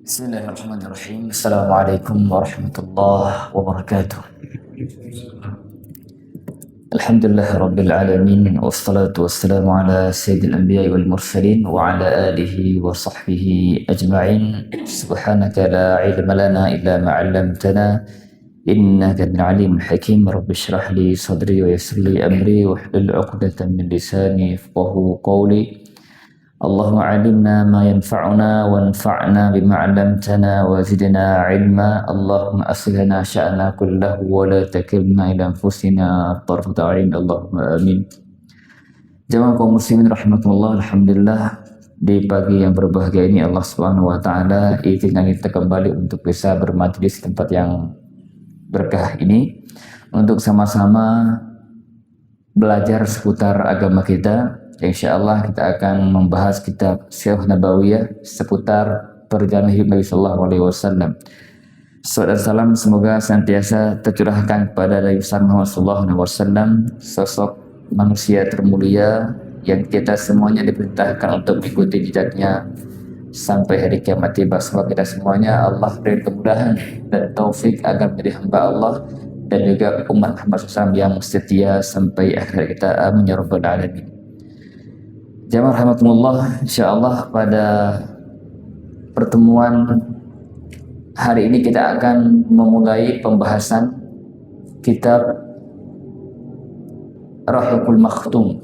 Bismillahirrahmanirrahim. Assalamualaikum warahmatullahi wabarakatuh. Alhamdulillah rabbil alamin, wassalatu wassalamu ala sayyidil anbiya'i wal mursalin wa ala alihi wa sahbihi ajma'in. Subhanaka la ilma lana illa ma 'allamtana innaka antal alimul hakim. Rabbi shrah li sadri wa yassir li amri wahlul 'uqdatam min lisani yafqahu qawli. Allahumma alimna ma yanfa'una wanfa'na bima 'allamtana wa zidna 'ilma. Allahumma aslih lana sya'na kullahu wa la takilna ila anfusina tarfata 'ain. Allahumma amin. Jamaah kaum muslimin rahimakumullah, alhamdulillah di pagi yang berbahagia ini Allah Subhanahu wa taala izinkan kita kembali untuk bisa bermajlis tempat yang berkah ini untuk sama-sama belajar seputar agama kita. Insya Allah kita akan membahas kitab Sirah Nabawiyah seputar perjalanan hidup Nabi Sallallahu Alaihi Wasallam. Salawat dan salam semoga senantiasa tercurahkan kepada Nabi Muhammad Sallallahu Alaihi Wasallam, sosok manusia termulia yang kita semuanya diperintahkan untuk mengikuti jejaknya sampai hari kiamat tiba. Semoga kita semuanya Allah beri kemudahan dan taufik agar menjadi hamba Allah dan juga umat Muhammad SAW yang setia sampai akhir kita. Amin ya rabbal alamin. Jamaah rahmatullah, insyaallah pada pertemuan hari ini kita akan memulai pembahasan kitab Rahiqul Makhtum,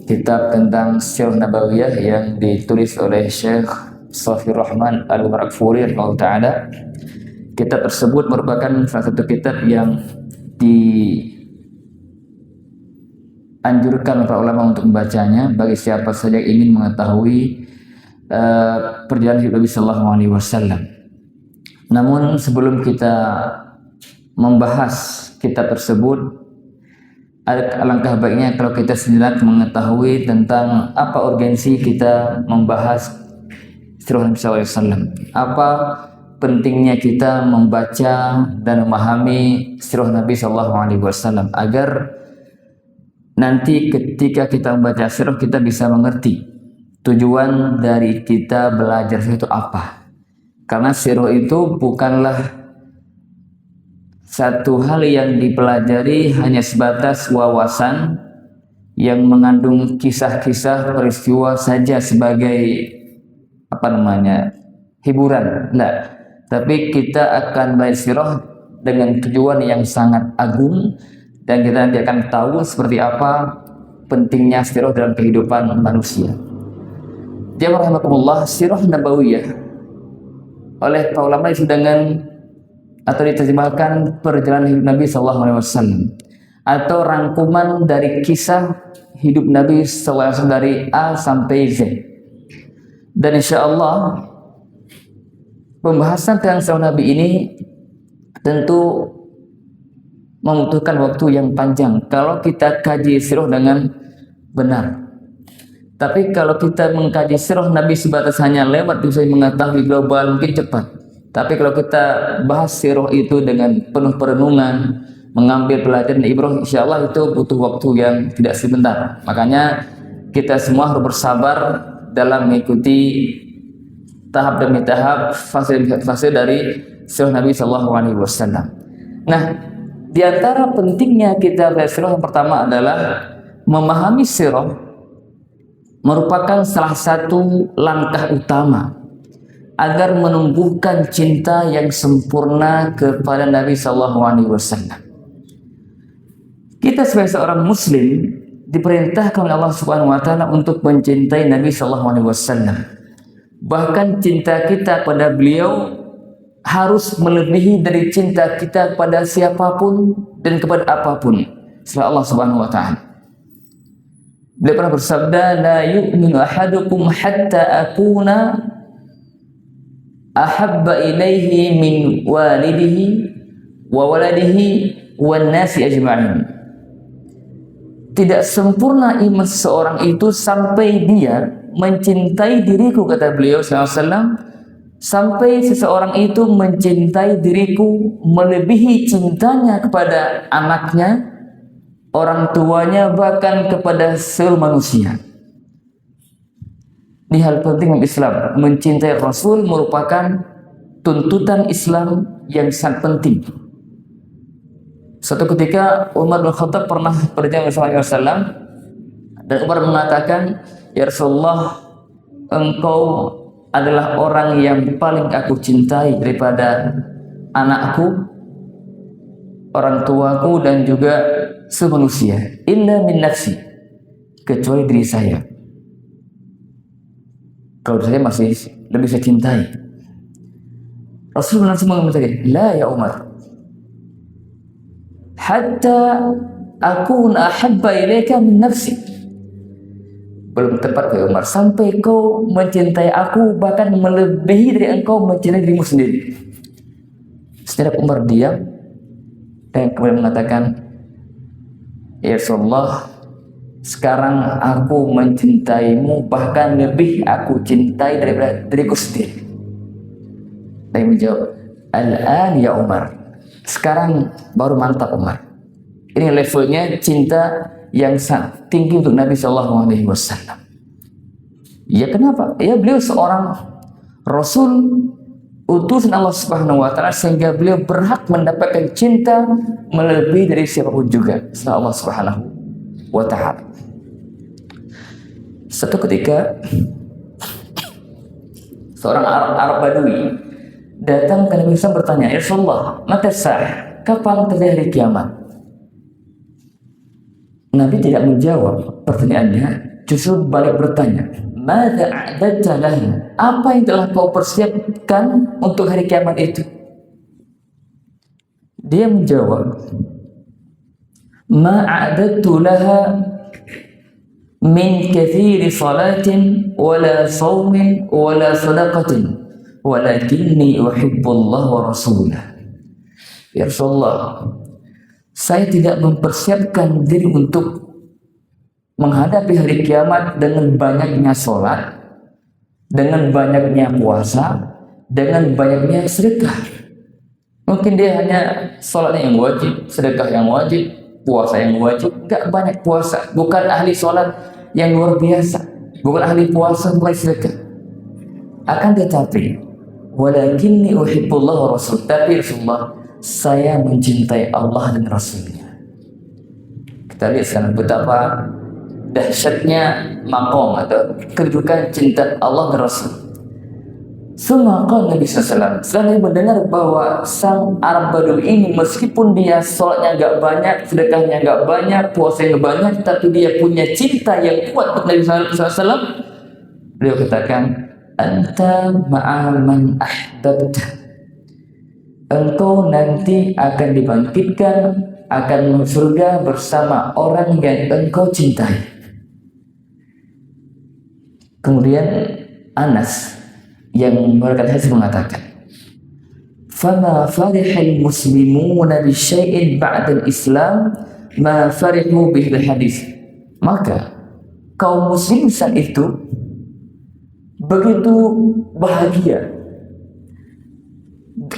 kitab tentang Sirah Nabawiyah yang ditulis oleh Syekh Shafir Rahman Al-Maghfuri rahimahullah ta'ala. Kitab tersebut merupakan salah satu kitab yang anjurkan para ulama untuk membacanya bagi siapa saja yang ingin mengetahui perjalanan hidup Nabi Sallallahu Alaihi Wasallam. Namun sebelum kita membahas kitab tersebut, alangkah baiknya kalau kita sejenak mengetahui tentang apa urgensi kita membahas Sirah Nabi Sallallahu Alaihi Wasallam. Apa pentingnya kita membaca dan memahami Sirah Nabi Sallallahu Alaihi Wasallam agar nanti ketika kita membaca sirah kita bisa mengerti tujuan dari kita belajar itu apa. Karena sirah itu bukanlah satu hal yang dipelajari hanya sebatas wawasan yang mengandung kisah-kisah peristiwa saja sebagai hiburan. Enggak. Tapi kita akan belajar sirah dengan tujuan yang sangat agung. Dan kita nanti akan tahu seperti apa pentingnya sirah dalam kehidupan manusia. Jamaah rahimakumullah, Sirah Nabawiyah oleh para ulama itu dengan atau diterjemahkan perjalanan hidup Nabi Sallallahu Alaihi Wasallam atau rangkuman dari kisah hidup Nabi Sallallahu Alaihi Wasallam dari A sampai Z. Dan insya Allah pembahasan tentang sirah Nabi ini tentu membutuhkan waktu yang panjang kalau kita kaji sirah dengan benar. Tapi kalau kita mengkaji sirah Nabi sebatas hanya lewat bisa mengetahui global mungkin cepat. Tapi kalau kita bahas sirah itu dengan penuh perenungan, mengambil pelajaran dan ibrah, insya Allah itu butuh waktu yang tidak sebentar. Makanya kita semua harus bersabar dalam mengikuti tahap demi tahap fase dari sirah Nabi Sallallahu Alaihi Wasallam. Nah, di antara pentingnya kita belajar sirah yang pertama adalah memahami sirah merupakan salah satu langkah utama agar menumbuhkan cinta yang sempurna kepada Nabi Sallallahu Alaihi Wasallam. Kita sebagai seorang Muslim diperintahkan oleh Allah Subhanahu Wa Taala untuk mencintai Nabi Sallallahu Alaihi Wasallam. Bahkan cinta kita pada beliau harus melebihi dari cinta kita kepada siapapun dan kepada apapun selain Allah Subhanahu wa taala. Beliau pernah bersabda, "La yu'minu ahadukum hatta akuna ahabba ilaihi min walidihi wa waladihi wan nasi ajma'in." Tidak sempurna iman seseorang itu sampai dia mencintai diriku, kata beliau sallallahu alaihi wasallam, sampai seseorang itu mencintai diriku melebihi cintanya kepada anaknya, orang tuanya, bahkan kepada seluruh manusia. Ini hal penting dalam Islam. Mencintai Rasul merupakan tuntutan Islam yang sangat penting. Suatu ketika Umar bin Khattab pernah berjalan bersama Rasulullah dan Umar mengatakan, "Ya Rasulullah, engkau adalah orang yang paling aku cintai daripada anakku, orang tuaku, dan juga semanusia. Illa min nafsi, kecuali diri saya. Kalau saya masih lebih saya cintai." Rasulullah langsung mengatakan, "La ya Umar, hatta akuna ahabba ilaika min nafsi." Belum tepat ya Umar, sampai kau mencintai aku bahkan melebihi dari engkau mencintai dirimu sendiri. Setelah Umar diam dan kemudian mengatakan, "Ya Rasulullah, sekarang aku mencintaimu bahkan lebih aku cintai daripada diriku sendiri." Dan menjawab, "Al-an ya Umar." Sekarang baru mantap Umar. Ini levelnya cinta yang sangat tinggi untuk Nabi Shallallahu Alaihi Wasallam. Ya kenapa? Ya beliau seorang Rasul utusan Allah Subhanahu Wa Taala, sehingga beliau berhak mendapatkan cinta melebihi dari siapapun juga selain Allah Subhanahu Wa Taala. Satu ketika seorang Arab Badui datang ke Nabi SAW bertanya, "Ya Rasulullah, mata sa'ah, kapan terjadi hari kiamat?" Nabi tidak menjawab pertanyaannya, justru balik bertanya, "Madza a'dadta lahu?" Apa yang telah kau persiapkan untuk hari kiamat itu? Dia menjawab, "Ma a'dadtu laha min kathiri salatin wala shaumin wala sadaqatin walakinni uhibbullah wa rasulah." Ya Rasulullah, saya tidak mempersiapkan diri untuk menghadapi hari kiamat dengan banyaknya sholat, dengan banyaknya puasa, dengan banyaknya sedekah. Mungkin dia hanya sholatnya yang wajib, sedekah yang wajib, puasa yang wajib, gak banyak puasa, bukan ahli sholat yang luar biasa, bukan ahli puasa, bukan sedekah. Akan tetapi, walakinni uhibbullah wa rasul, tapi Rasulullah, saya mencintai Allah dan Rasulnya. Kita lihat sekarang betapa dahsyatnya maqam atau kedudukan cinta Allah dan Rasul. Semaka Nabi SAW setelah mendengar bahwa sang Arab Badui ini, meskipun dia sholatnya gak banyak, sedekahnya gak banyak, puasanya gak banyak, tapi dia punya cinta yang kuat untuk Nabi SAW, beliau katakan, "Anta ma'aman ahbabta." Engkau nanti akan dibangkitkan, akan masuk surga bersama orang yang engkau cintai. Kemudian Anas yang meriwayatkan hadis mengatakan, "Fama farihal muslimuna bi syai'in ba'da al-Islam ma farihu bihi hadis." Maka kaum muslim saat itu begitu bahagia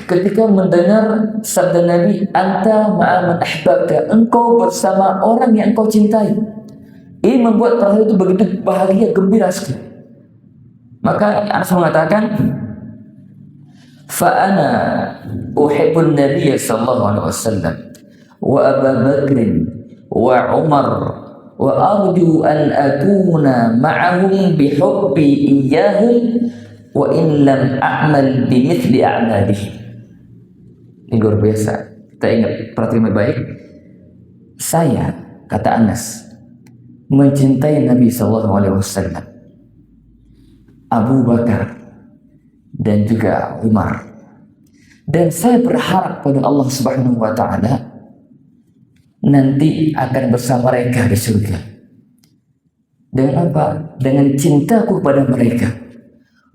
ketika mendengar sabda Nabi, "Anta ma'aman ahbabta," engkau bersama orang yang engkau cintai. Ini membuat para sahabat itu begitu bahagia, gembira sekali. Maka Anas mengatakan, "Fa ana uhibbun Nabiy sallallahu alaihi wasallam wa Abu Bakr wa Umar wa arju an akuna ma'ahum bi hubbi iyyahum wa in lam a'mal bimithli a'malihim." Ini luar biasa. Kita ingat, perhatikan baik. Saya, kata Anas, mencintai Nabi SAW, Abu Bakar, dan juga Umar. Dan saya berharap pada Allah Subhanahu Wa Taala nanti akan bersama mereka di surga. Dengan apa? Dengan cintaku kepada mereka.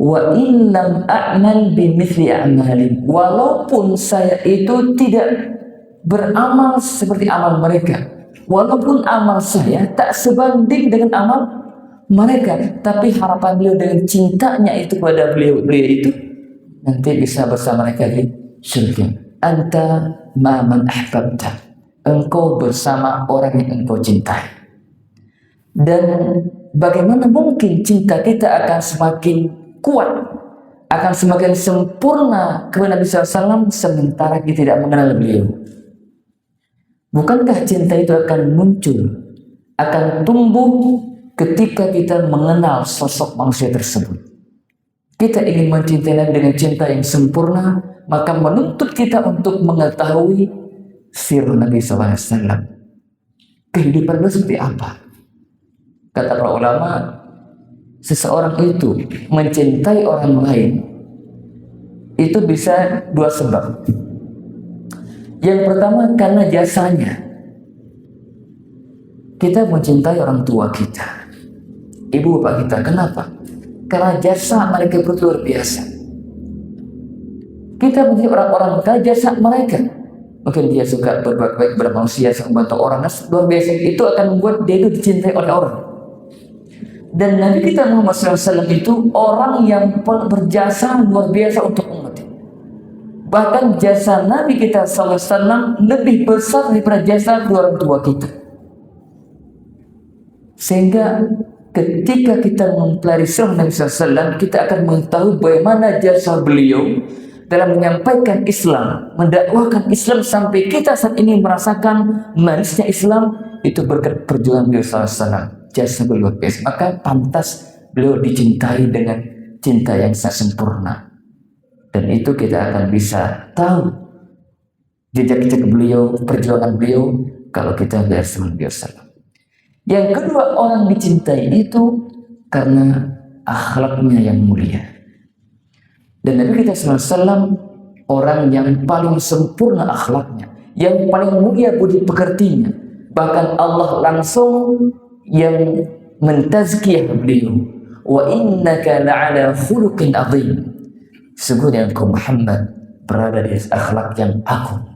Wa illam a'mal bimithli a'mali, walaupun saya itu tidak beramal seperti amal mereka, walaupun amal saya tak sebanding dengan amal mereka, tapi harapan beliau dengan cintanya itu kepada beliau itu nanti bisa bersama mereka di surga. Anta ma'man ahbabta, engkau bersama orang yang engkau cintai. Dan bagaimana mungkin cinta kita akan semakin kuat, akan semakin sempurna kepada Nabi SAW sementara kita tidak mengenal beliau? Bukankah cinta itu akan muncul, akan tumbuh ketika kita mengenal sosok manusia tersebut? Kita ingin mencintai Nabi dengan cinta yang sempurna, maka menuntut kita untuk mengetahui sirah Nabi SAW. Kehidupan beliau seperti apa? Kata para ulama, seseorang itu mencintai orang lain itu bisa dua sebab. Yang pertama karena jasanya. Kita mencintai orang tua kita, ibu bapak kita. Kenapa? Karena jasa mereka itu luar biasa. Kita mencintai orang-orang karena jasa mereka. Mungkin dia suka berbuat baik kepada manusia, suka membantu orang, luar biasa. Itu akan membuat dia itu dicintai oleh orang. Dan Nabi kita Muhammad SAW itu orang yang berjasa luar biasa untuk umat. Bahkan jasa Nabi kita SAW lebih besar daripada jasa orang tua kita. Sehingga ketika kita mempelajari sirah Nabi SAW, kita akan mengetahui bagaimana jasa beliau dalam menyampaikan Islam, mendakwahkan Islam sampai kita saat ini merasakan manisnya Islam itu berkat perjuangan beliau SAW. Jasa beliau luar biasa. Maka pantas beliau dicintai dengan cinta yang sangat sempurna. Dan itu kita akan bisa tahu jejak-jejak beliau, perjuangan beliau kalau kita belajar sama beliau SAW. Yang kedua, orang dicintai itu karena akhlaknya yang mulia. Dan Nabi kita SAW orang yang paling sempurna akhlaknya, yang paling mulia budi pekertinya. Bahkan Allah langsung yang mentazkiyah beliau. Wa innaka la'ala khuluqin azim. Sesungguhnya engkau Muhammad berada di akhlak yang agung.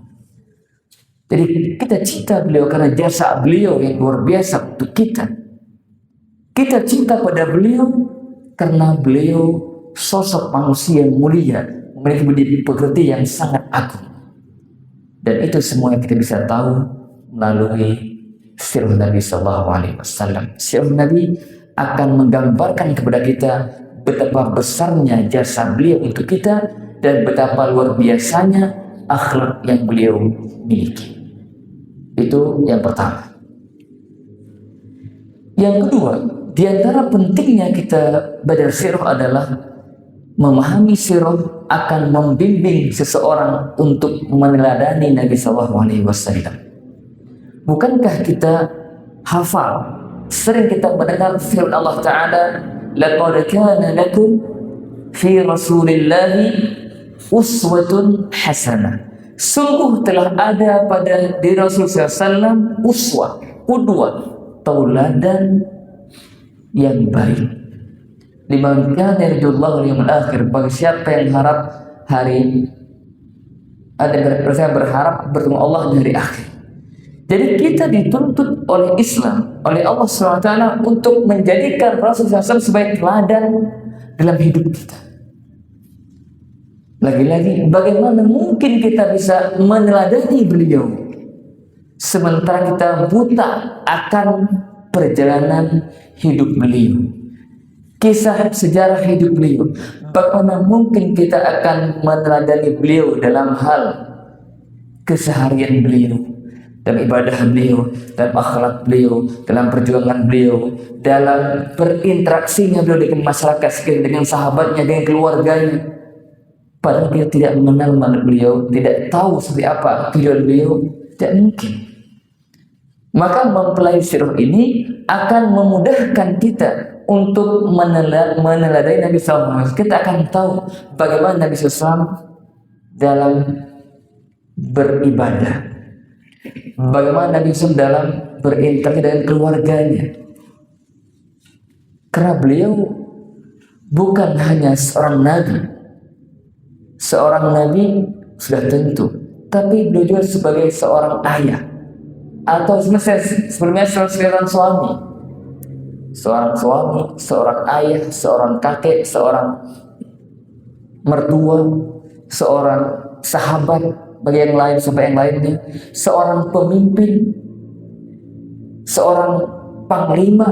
Jadi kita cinta beliau karena jasa beliau yang luar biasa untuk kita. Kita cinta pada beliau karena beliau sosok manusia yang mulia, memiliki budi pekerti yang sangat agung. Dan itu semua yang kita bisa tahu melalui sirah Nabi SAW. Sirah Nabi akan menggambarkan kepada kita betapa besarnya jasa beliau untuk kita dan betapa luar biasanya akhlak yang beliau miliki. Itu yang pertama. Yang kedua, di antara pentingnya kita belajar sirah adalah memahami sirah akan membimbing seseorang untuk meneladani Nabi SAW. Bukankah kita hafal, sering kita mendengar firman Allah Ta'ala, laqad kana lakum fi rasulillahi uswatun hasanah. Sungguh telah ada pada diri Rasulullah SAW uswah, qudwah, tauladan yang baik. Liman kana yarjullaha wal yawmal akhir, bagi siapa yang harap hari saya berharap bertemu Allah di hari akhir. Jadi kita dituntut oleh Islam, oleh Allah SWT untuk menjadikan Rasulullah SAW sebagai teladan dalam hidup kita. Lagi-lagi, bagaimana mungkin kita bisa meneladani beliau sementara kita buta akan perjalanan hidup beliau, kisah sejarah hidup beliau? Bagaimana mungkin kita akan meneladani beliau dalam hal keseharian beliau, dalam ibadah beliau, dalam akhlak beliau, dalam perjuangan beliau, dalam berinteraksinya beliau dengan masyarakat sekitar, dengan sahabatnya, dengan keluarganya? Padahal kita tidak mengenal beliau, tidak tahu seperti apa kehidupan beliau, tidak mungkin. Maka mempelajari sirah ini akan memudahkan kita untuk meneladani Nabi SAW. Kita akan tahu bagaimana Nabi SAW dalam beribadah, bagaimana Nabi SAW dalam berinteraksi dengan keluarganya. Karena beliau bukan hanya seorang nabi sudah tentu, tapi beliau juga sebagai seorang ayah, atau sebelumnya seorang suami, seorang ayah, seorang kakek, seorang mertua, seorang sahabat bagi yang lain sampai yang lainnya, seorang pemimpin, seorang panglima,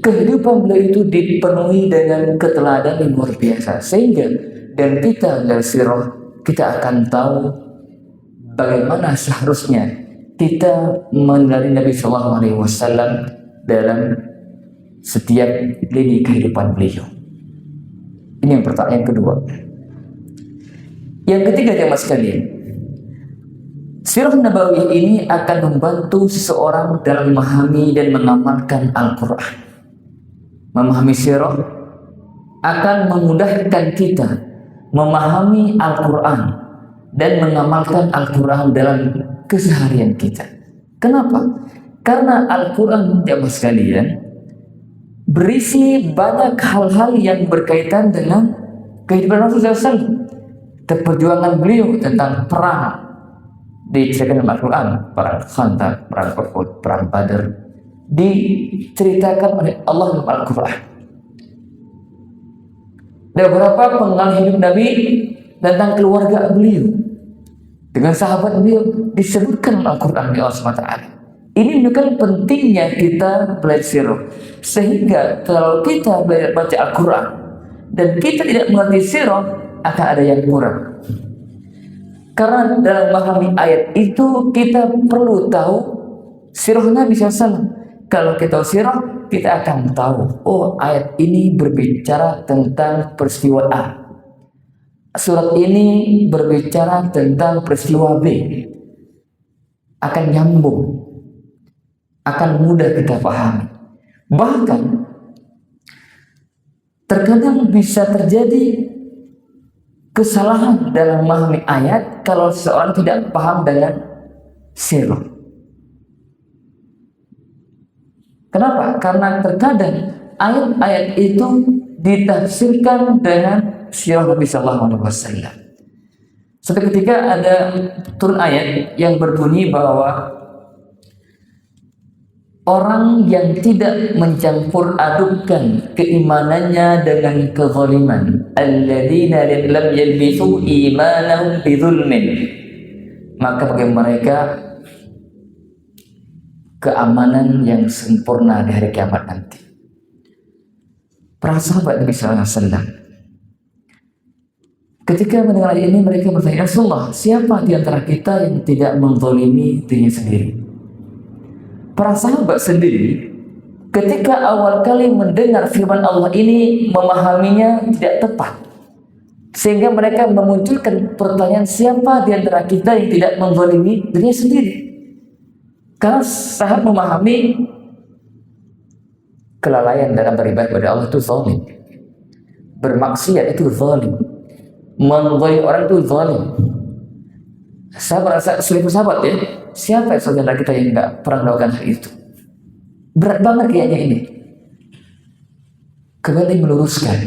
kehidupan beliau itu dipenuhi dengan keteladanan yang luar biasa, sehingga dan kita dari sirah kita akan tahu bagaimana seharusnya kita mengenali Nabi Shallallahu Alaihi Wasallam dalam setiap lini kehidupan beliau. Ini yang pertama. Yang kedua, yang ketiga jemaah sekalian, sirah Nabawiyah ini akan membantu seseorang dalam memahami dan mengamalkan Al-Quran. Memahami sirah akan memudahkan kita memahami Al-Quran dan mengamalkan Al-Quran dalam keseharian kita. Kenapa? Karena Al-Quran jemaah sekalian berisi banyak hal-hal yang berkaitan dengan kehidupan Rasulullah SAW. Perjuangan beliau tentang perang diceritakan dalam Al-Quran, perang Khandaq, perang Uhud, perang Badar, diceritakan oleh Allah dalam Al-Quran. Dan beberapa pengalaman hidup Nabi tentang keluarga beliau dengan sahabat beliau disebutkan dalam Al-Quran di Allah SWT. Ini menunjukkan pentingnya kita belajar sirah, sehingga kalau kita belajar baca Al-Quran dan kita tidak mengerti sirah, akan ada yang kurang. Karena dalam memahami ayat itu kita perlu tahu sirah Nabi SAW. Kalau kita tahu sirah, kita akan tahu, oh ayat ini berbicara tentang peristiwa A, surat ini berbicara tentang peristiwa B. Akan nyambung, akan mudah kita pahami. Bahkan terkadang bisa terjadi kesalahan dalam memahami ayat kalau seorang tidak paham dengan sirah. Kenapa? Karena terkadang ayat-ayat itu ditafsirkan dengan sirah Nabi Sallallahu Alaihi Wasallam. Suatu ketika ada turun ayat yang berbunyi bahwa orang yang tidak mencampur adukkan keimanannya dengan kezaliman, alladzina lam yalbisu imanahum bidzulmin, maka bagi mereka keamanan yang sempurna di hari kiamat nanti. Para sahabat Nabi Sallallahu Alaihi Wasallam ketika mendengar ayat ini, mereka bertanya, Rasulullah, siapa di antara kita yang tidak menzalimi dirinya sendiri? Para sahabat sendiri ketika awal kali mendengar firman Allah ini memahaminya tidak tepat, sehingga mereka memunculkan pertanyaan, siapa di antara kita yang tidak menzalimi dirinya sendiri? Karena sahabat memahami kelalaian dalam beribadah kepada Allah itu zalim, bermaksiat itu zalim, menzalimi orang itu zalim. Sahabat seliput sahabat ya, siapa saudara kita yang nggak pernah melakukan hal itu? Berat banget kayaknya ini. Kembali meluruskan,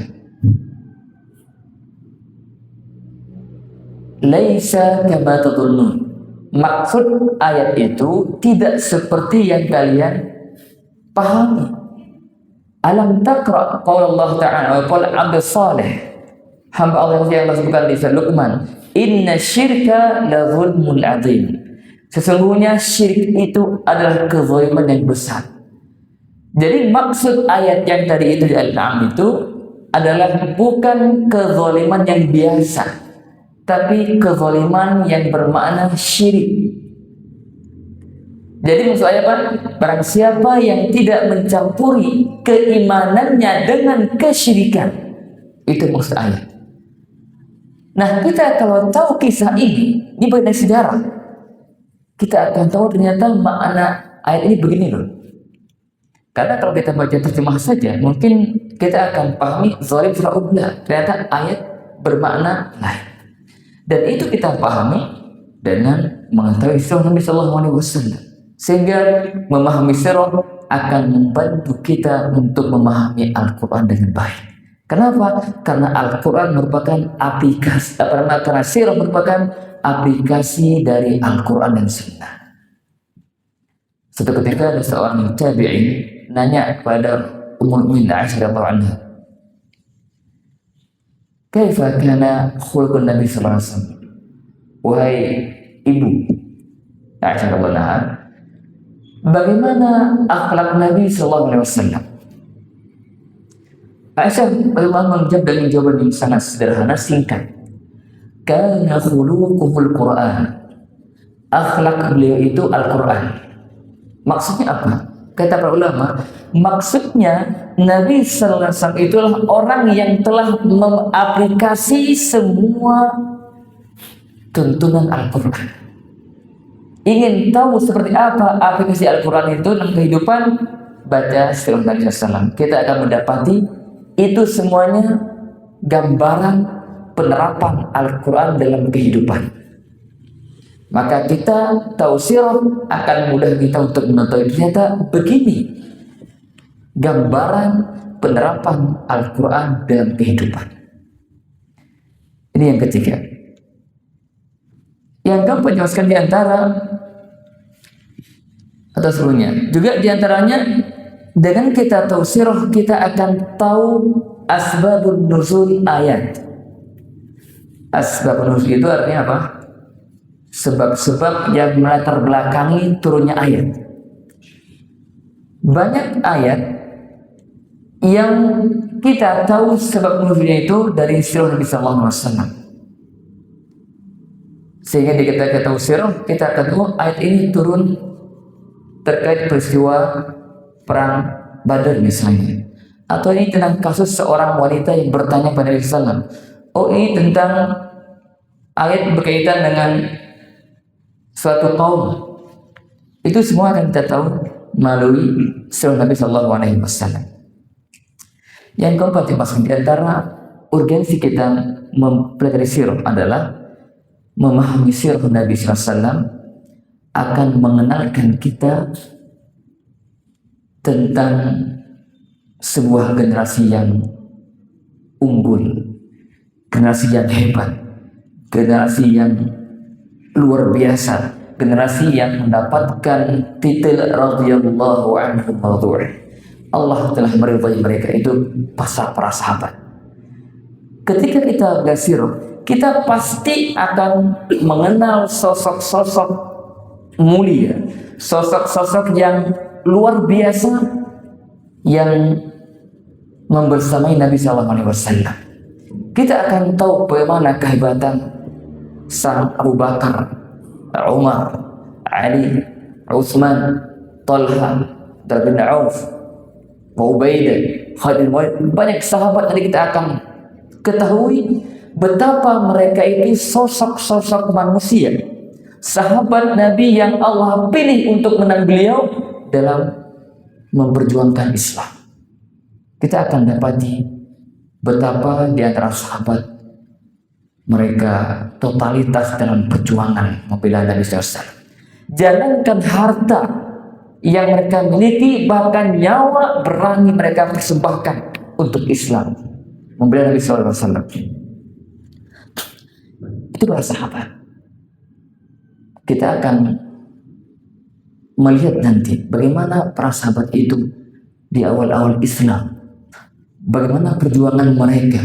laisa kama tadhunnun. Maksud ayat itu tidak seperti yang kalian pahami. Alam taqra qaul Allah Ta'ala wa qaul Abdul Saleh, hamba Allah yang disebutkan di surah Luqman, inna syirka la zulmun azim. Sesungguhnya syirik itu adalah kezaliman yang besar. Jadi maksud ayat yang tadi itu di Al-An'am itu adalah bukan kezaliman yang biasa, tapi kezaliman yang bermakna syirik. Jadi maksud ayat apa? Barang siapa yang tidak mencampuri keimanannya dengan kesyirikan, itu maksud ayat. Nah, kita kalau tahu kisah ini bagian sejarah, kita akan tahu ternyata makna ayat ini begini loh. Karena kalau kita baca terjemah saja, mungkin kita akan pahami zalim surah ublah. Ternyata ayat bermakna lain. Dan itu kita pahami dengan mengetahui sirah Nabi Sallallahu Alaihi Wasallam. Sehingga memahami sirah akan membantu kita untuk memahami Al-Quran dengan baik. Kenapa? Karena Al-Quran merupakan aplikasi, karena sirah merupakan aplikasi dari Al-Quran dan Sunnah. Suatu ketika ada seorang tabi'in nanya kepada Ummul Mukminin Aisyah radhiyallahu anha, "Kaifa kana khuluqun Nabi sallallahu alaihi wasallam?" Wahai ibu Aisyah radhiyallahu anha, bagaimana akhlak Nabi sallallahu alaihi wasallam? Aisyah radhiyallahu menjawab dengan jawaban yang sangat sederhana, singkat. Kana khuluquhul Qur'an. Akhlak beliau itu Al-Quran. Maksudnya apa? Kata para ulama, maksudnya Nabi sallallahu alaihi wasallam itulah orang yang telah mengaplikasi semua tuntunan Al-Quran. Ingin tahu seperti apa aplikasi Al-Quran itu dalam kehidupan, baca sirah Nabi sallallahu alaihi wasallam. Kita akan mendapati itu semuanya gambaran penerapan Al-Quran dalam kehidupan. Maka kita tahu sirah akan mudah kita untuk mengetahui ternyata begini gambaran penerapan Al-Quran dalam kehidupan. Ini yang ketiga. Yang keempat, jelaskan diantara atau seluruhnya. Juga diantaranya dengan kita tahu sirah kita akan tahu asbabun nuzul ayat. Asbabun nuzul itu artinya apa? Sebab-sebab yang melatar belakangi turunnya ayat. Banyak ayat yang kita tahu sebab nuzulnya itu dari sirah Nabi sallallahu alaihi wasallam. Sehingga ketika kita tahu sirah, kita akan tahu ayat ini turun terkait peristiwa perang Badar misalnya. Atau ini tentang kasus seorang wanita yang bertanya pada Nabi sallallahu alaihi wasallam. Oh, ini tentang ayat berkaitan dengan suatu kaum. Itu semua akan kita tahu melalui sirah Nabi sallallahu alaihi wasallam. Yang keempat, di antara urgensi kita mempelajari sirah adalah memahami sirah Nabi sallallahu alaihi wasallam akan mengenalkan kita tentang sebuah generasi yang unggul, generasi yang hebat, generasi yang luar biasa, generasi yang mendapatkan titel radhiyallahu anhum radhu'an. Allah telah meridai mereka, itu para sahabat. Ketika kita belajar, kita pasti akan mengenal sosok-sosok mulia, sosok-sosok yang luar biasa yang membersamai Nabi sallallahu alaihi wasallam. Kita akan tahu bagaimana kehebatan sang Abu Bakar, Umar, Ali, Utsman, Talha, bin Auf, Ubaidah, Khalid, banyak sahabat. Nanti kita akan ketahui betapa mereka ini sosok-sosok manusia, sahabat Nabi yang Allah pilih untuk menang beliau dalam memperjuangkan Islam. Kita akan dapati betapa di antara sahabat mereka totalitas dalam perjuangan membela Nabi SAW. Jangankan harta yang mereka miliki, bahkan nyawa berani mereka persembahkan untuk Islam, membela Nabi SAW. Itu para sahabat. Kita akan melihat nanti bagaimana para sahabat itu di awal-awal Islam, bagaimana perjuangan mereka,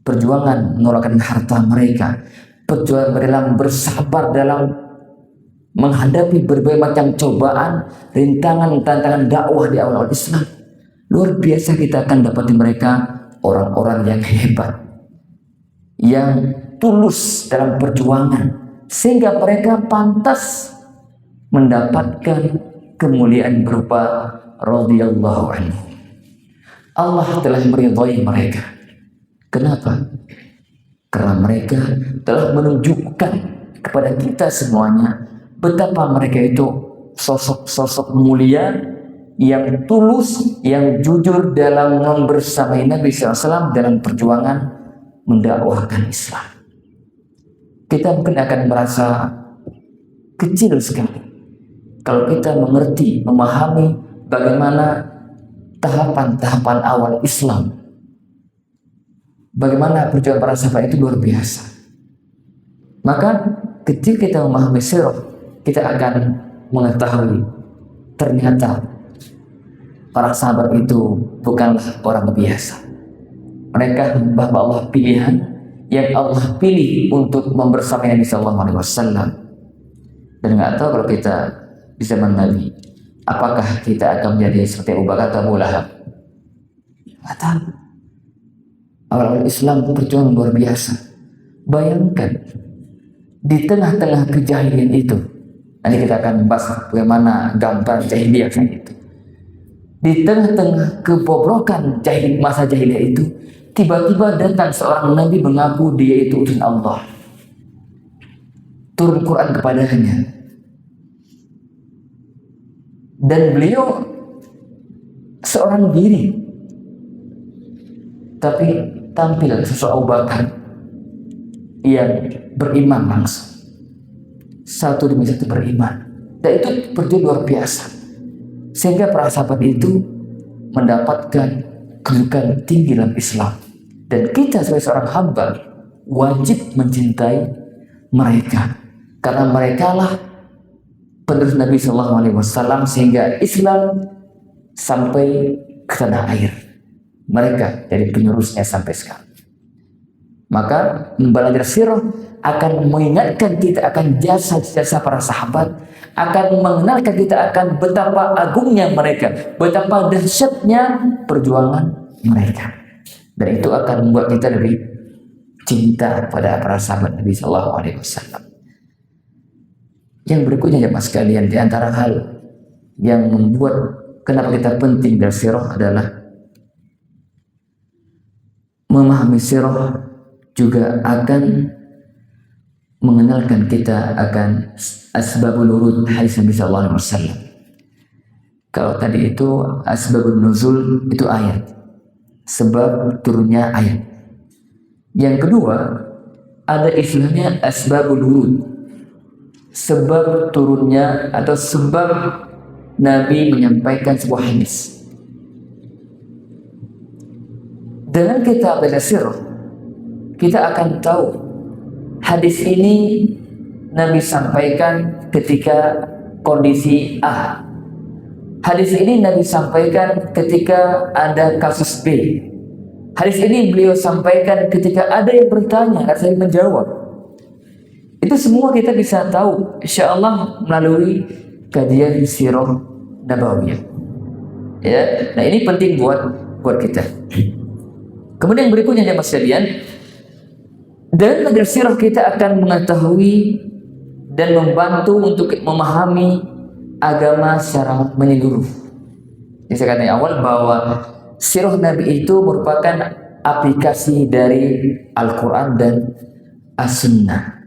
perjuangan mengeluarkan harta mereka, perjuangan dalam bersabar dalam menghadapi berbagai macam cobaan, rintangan, tantangan dakwah di awal-awal Islam. Luar biasa. Kita akan dapati mereka orang-orang yang hebat, yang tulus dalam perjuangan, sehingga mereka pantas mendapatkan kemuliaan berupa radhiyallahu anhu. Allah telah meridhai mereka. Kenapa? Karena mereka telah menunjukkan kepada kita semuanya betapa mereka itu sosok-sosok mulia yang tulus, yang jujur dalam membersamai Nabi SAW dalam perjuangan mendakwahkan Islam. Kita mungkin akan merasa kecil sekali kalau kita mengerti, memahami bagaimana tahapan-tahapan awal Islam, bagaimana perjuangan para sahabat itu luar biasa. Maka ketika kita memahami sirah, kita akan mengetahui ternyata para sahabat itu bukanlah orang biasa. Mereka hamba Allah pilihan yang Allah pilih untuk membersamai Nabi sallallahu alaihi wasallam. Dan nggak tahu kalau kita di zaman Nabi, apakah kita akan menjadi seperti Abu Bakar atau Abu Lahab? Atau awal Islam perjuangan luar biasa. Bayangkan di tengah-tengah kejahilian itu, nanti kita akan bahas bagaimana gambar jahiliyah itu. Di tengah-tengah kebobrokan masa jahiliyah itu, tiba-tiba datang seorang nabi mengaku dia itu utusan Allah. Turun Quran kepadanya. Dan beliau seorang diri, tapi tampil sosok Abu Bakar yang beriman langsung. Satu demi satu beriman. Dan itu perjuangan luar biasa. Sehingga para sahabat itu mendapatkan kedudukan tinggi dalam Islam. Dan kita sebagai seorang hamba wajib mencintai mereka. Karena mereka lah penerus Nabi SAW, sehingga Islam sampai ke tanah air. Mereka dari penerusnya sampai sekarang. Maka belajar sirah akan mengingatkan kita akan jasa-jasa para sahabat, akan mengenalkan kita akan betapa agungnya mereka, betapa dahsyatnya perjuangan mereka. Dan itu akan membuat kita lebih cinta pada para sahabat Nabi SAW. Yang berikutnya jemaah sekalian, di antara hal yang membuat kenapa kita penting dari sirah adalah memahami sirah juga akan mengenalkan kita akan asbabul wurud hadis Nabi sallallahu alaihi wasallam. Kalau tadi itu asbabun nuzul itu ayat, sebab turunnya ayat. Yang kedua ada istilahnya asbabul wurud, sebab turunnya atau sebab Nabi menyampaikan sebuah hadis. Dengan kita belajar sirah, kita akan tahu hadis ini Nabi sampaikan ketika kondisi A. Hadis ini Nabi sampaikan ketika ada kasus B. Hadis ini beliau sampaikan ketika ada yang bertanya, saya menjawab. Itu semua kita bisa tahu insya Allah melalui kajian sirah nabawiyah. Ya, nah ini penting buat kita. Kemudian berikutnya jemaah sekalian, dengan belajar sirah kita akan mengetahui dan membantu untuk memahami agama secara menyeluruh. Jadi saya katakan di awal bahwa sirah Nabi itu merupakan aplikasi dari Al-Quran dan As-Sunnah.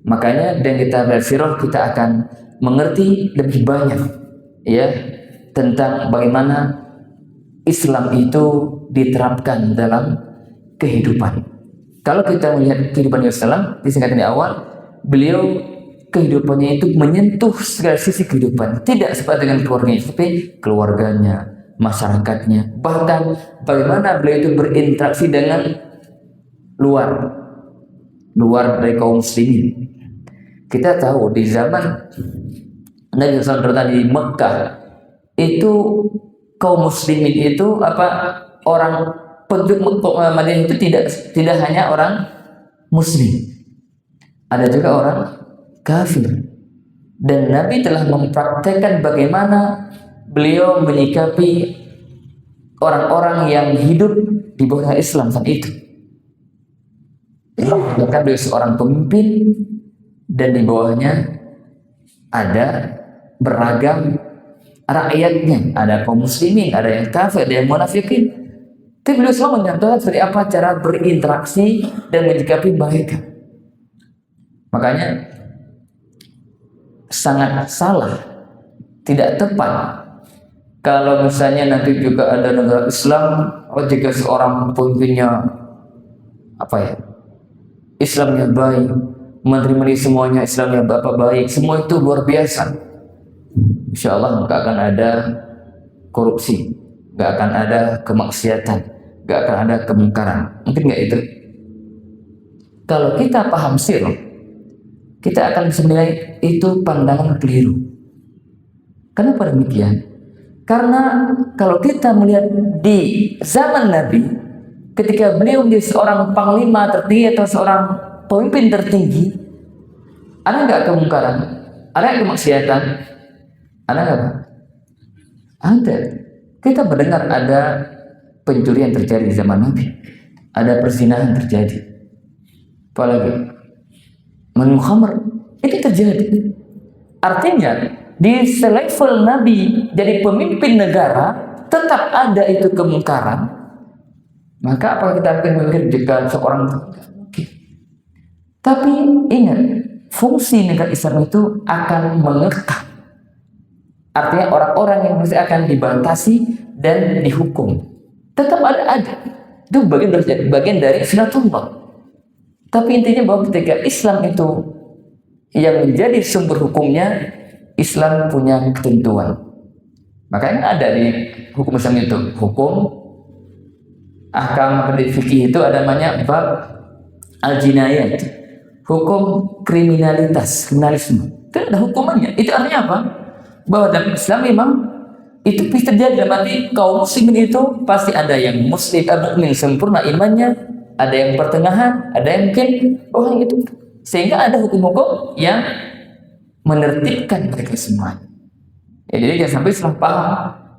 Makanya dengan kita belajar sirah kita akan mengerti lebih banyak ya tentang bagaimana Islam itu diterapkan dalam kehidupan. Kalau kita melihat kehidupan Islam, disingkatkan di awal, beliau kehidupannya itu menyentuh segala sisi kehidupan. Tidak seperti dengan keluarganya, tapi keluarganya, masyarakatnya, bahkan bagaimana beliau itu berinteraksi dengan luar dari kaum muslimin. Kita tahu di zaman Nabi SAW berada di Mekah, itu kaum muslimin itu orang penduduk Madinah itu tidak hanya orang muslim, ada juga orang kafir. Dan Nabi telah mempraktekkan bagaimana beliau menyikapi orang-orang yang hidup di bawah Islam saat itu. Bahkan beliau seorang pemimpin dan di bawahnya ada beragam rakyatnya, ada kaum muslimin, ada yang kafir, ada yang munafikin. Tapi beliau selalu mencontohkan seperti apa cara berinteraksi dan menyikapi mereka. Makanya sangat salah, tidak tepat kalau misalnya nanti juga ada negara Islam, jika seorang pemimpinnya Islamnya baik, menteri-menteri semuanya Islamnya baik, semua itu luar biasa. Insya Allah nggak akan ada korupsi, nggak akan ada kemaksiatan, nggak akan ada kemungkaran. Mungkin nggak itu. Kalau kita paham sirah, kita akan bisa menilai itu pandangan keliru. Kenapa demikian? Karena kalau kita melihat di zaman Nabi, ketika beliau menjadi seorang panglima tertinggi atau seorang pemimpin tertinggi, ada nggak kemungkaran? Ada nggak kemaksiatan? Ada nggak? Ada. Kita mendengar ada pencurian terjadi di zaman Nabi, ada perzinahan terjadi, apalagi minum khamr, itu terjadi. Artinya di selevel Nabi jadi pemimpin negara tetap ada itu kemungkaran. Maka apa kita akan memikir jika seorang mungkin. Tapi ingat, fungsi negara Islam itu akan mengekang. Artinya orang-orang yang masih akan dibatasi dan dihukum tetap ada. Itu bagian dari sunatullah. Tapi intinya bahwa ketika Islam itu yang menjadi sumber hukumnya, Islam punya ketentuan. Makanya ada di hukum Islam itu hukum ahkam fikih itu ada namanya bab al-jinayat, hukum kriminalisme. Itu ada hukumannya. Itu artinya apa? Bahwa dalam Islam memang itu bisa terjadi, dalam arti kaum muslimin itu pasti ada yang mukmin sempurna imannya, ada yang pertengahan, ada yang mungkin orang itu, sehingga ada hukum-hukum yang menertibkan mereka semua. Ya, jadi jangan sampai salah paham,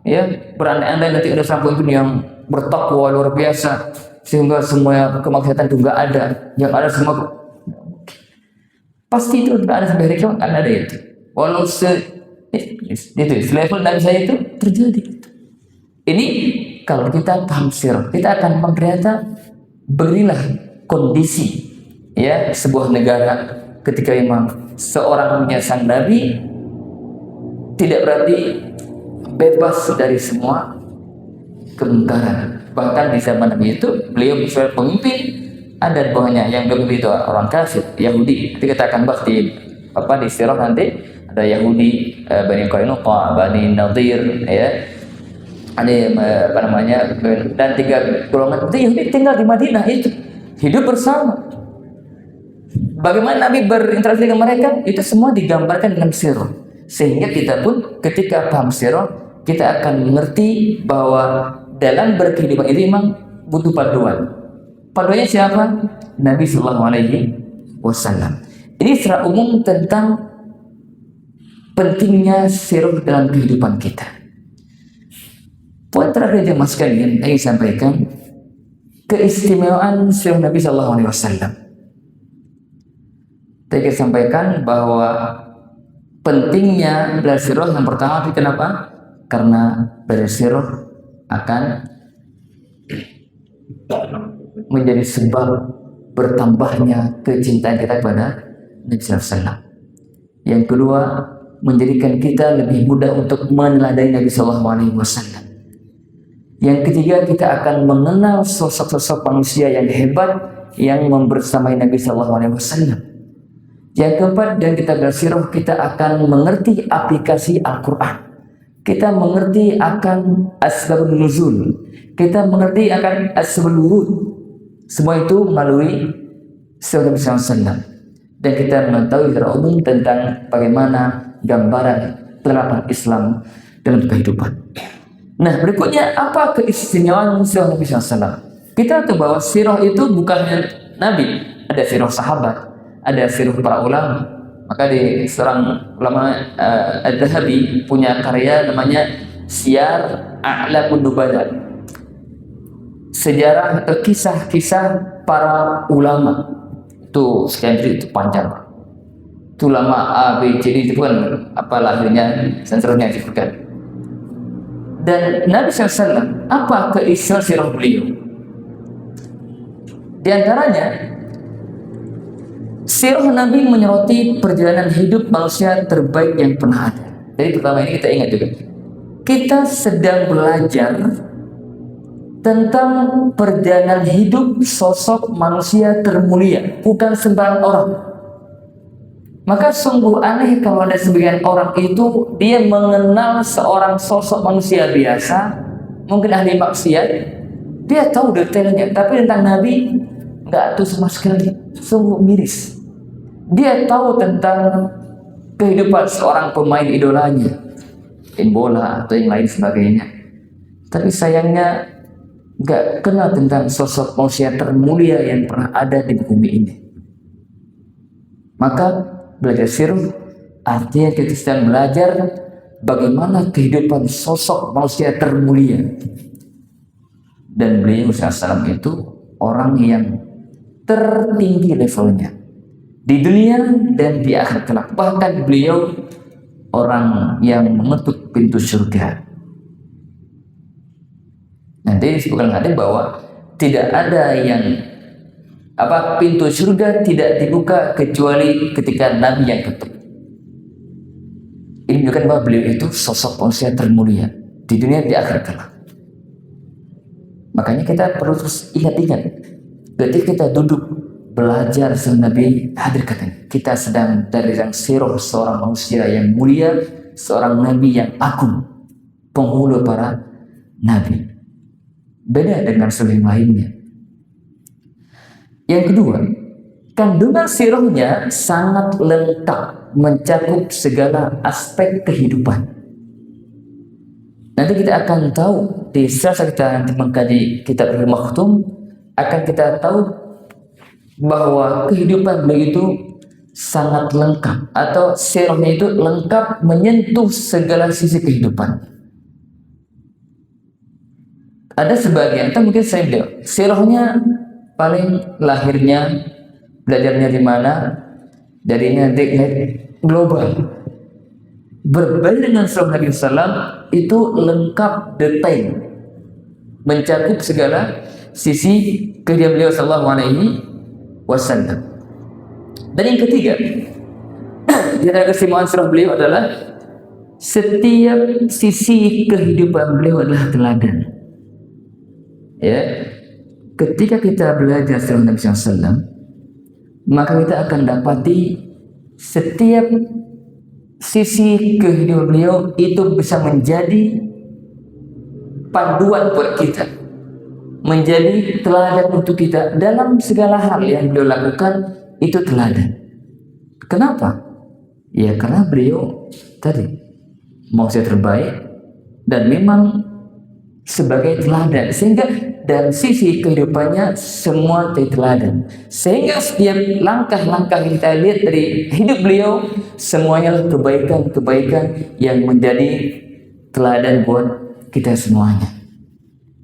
ya, berandai-andai nanti ada seorang pemimpin yang bertakwa luar biasa sehingga semua kemaksiatan itu nggak ada, yang ada semua pasti itu nggak ada sampai hari kiamat, kan ada itu. Walau itu level Nabi saya itu terjadi. Ini kalau kita paham sirah, kita akan ternyata berilah kondisi, ya, sebuah negara ketika memang seorang punya sang Nabi tidak berarti bebas dari semua kemungkaran. Bahkan di zaman Nabi itu beliau sebagai pemimpin ada bawahnya yang lebih itu orang kafir Yahudi. Nanti kita akan bahas di sirah nanti. Ada Yahudi, Bani Qainuqa, Bani Nadir, ya, ada dan 3 golongan itu Yahudi tinggal di Madinah, itu hidup bersama. Bagaimana Nabi berinteraksi dengan mereka, itu semua digambarkan dalam sirah. Sehingga kita pun ketika paham sirah, kita akan mengerti bahwa dalam berkehidupan ini memang butuh paduan. Paduannya siapa? Nabi Sallallahu Alaihi Wasallam. Ini secara umum tentang pentingnya sirah dalam kehidupan kita. Poin terakhir yang mas sekalian ingin sampaikan, keistimewaan sirah Nabi Sallallahu Alaihi Wasallam. Saya sampaikan bahwa pentingnya belajar sirah yang pertama, kenapa? Karena belajar sirah akan menjadi sebab bertambahnya kecintaan kita kepada Nabi Sallallahu Alaihi Wasallam. Yang kedua, menjadikan kita lebih mudah untuk meneladani Nabi Sallallahu Alaihi Wasallam. Yang ketiga, kita akan mengenal sosok-sosok manusia yang hebat yang membersamai Nabi Sallallahu Alaihi Wasallam. Yang keempat, dan kita bersirah, kita akan mengerti aplikasi Al-Quran. Kita mengerti akan asbabun nuzul. Kita mengerti akan asbabul wurud. Semua itu melalui sirah Nabi Sallallahu Alaihi Wasallam. Dan kita mengetahui secara umum tentang bagaimana gambaran penerapan Islam dalam kehidupan. Nah, berikutnya apa keistimewaan sirah Nabi SAW? Kita tahu bahwa sirah itu bukan hanya Nabi, ada sirah sahabat, ada sirah para ulama. Maka di seorang ulama Al-Dhahabi punya karya namanya Siyar A'lamun Nubala, sejarah atau kisah-kisah para ulama. Itu sekian itu panjang. Itu lama A, B, C, D, itu kan apa lahirnya dan seterusnya disebutkan. Dan Nabi SAW, apa keistimewaan sirah beliau? Di antaranya, sirah Nabi menyoroti perjalanan hidup manusia terbaik yang pernah ada. Jadi pertama ini kita ingat juga, kita sedang belajar tentang perjalanan hidup sosok manusia termulia, bukan sembarang orang. Maka sungguh aneh kalau ada sebagian orang itu dia mengenal seorang sosok manusia biasa, mungkin ahli maksiat, dia tahu detailnya, tapi tentang Nabi nggak tahu sama sekali. Sungguh miris. Dia tahu tentang kehidupan seorang pemain idolanya, main bola atau yang lain sebagainya, tapi sayangnya nggak kenal tentang sosok manusia termulia yang pernah ada di bumi ini. Maka belajar sirah artinya kita sedang belajar bagaimana kehidupan sosok manusia termulia. Dan beliau SAW itu orang yang tertinggi levelnya di dunia dan di akhirat kelak. Bahkan beliau orang yang mengetuk pintu surga. Nanti disebutkan hadis bahwa tidak ada yang pintu surga tidak dibuka kecuali ketika Nabi yang ketuk. Ini menunjukkan bahwa beliau itu sosok manusia termulia di dunia di akhirat kelak. Makanya kita perlu terus ingat-ingat ketika kita duduk belajar sama Nabi, hadir katanya kita sedang dari yang sirah seorang manusia yang mulia, seorang Nabi yang agung, penghulu para Nabi. Beda dengan selain lainnya. Yang kedua, kandungan sirahnya sangat lengkap, mencakup segala aspek kehidupan. Nanti kita akan tahu di saat kita mengkaji kitab Al-Maktum, akan kita tahu bahwa kehidupan beliau itu sangat lengkap, atau sirahnya itu lengkap menyentuh segala sisi kehidupan. Ada sebagian, kan mungkin saya bilang, sirahnya paling lahirnya, belajarnya di mana, jadinya global. Berbeda dengan sirah Nabi SAW, itu lengkap detail, mencakup segala sisi kehidupan beliau Sallallahu Alaihi Wasallam. Dan yang ketiga, di antara keistimewaan sirah beliau adalah setiap sisi kehidupan beliau adalah teladan. Ya, ketika kita belajar sirah Nabi SAW, maka kita akan dapati setiap sisi kehidupan beliau itu bisa menjadi panduan buat kita, menjadi teladan untuk kita dalam segala hal yang beliau lakukan. Itu teladan. Kenapa? Ya karena beliau tadi manusia terbaik dan memang sebagai teladan, sehingga dari sisi kehidupannya semua teladan, sehingga setiap langkah-langkah yang kita lihat dari hidup beliau semuanya kebaikan-kebaikan yang menjadi teladan buat kita semuanya.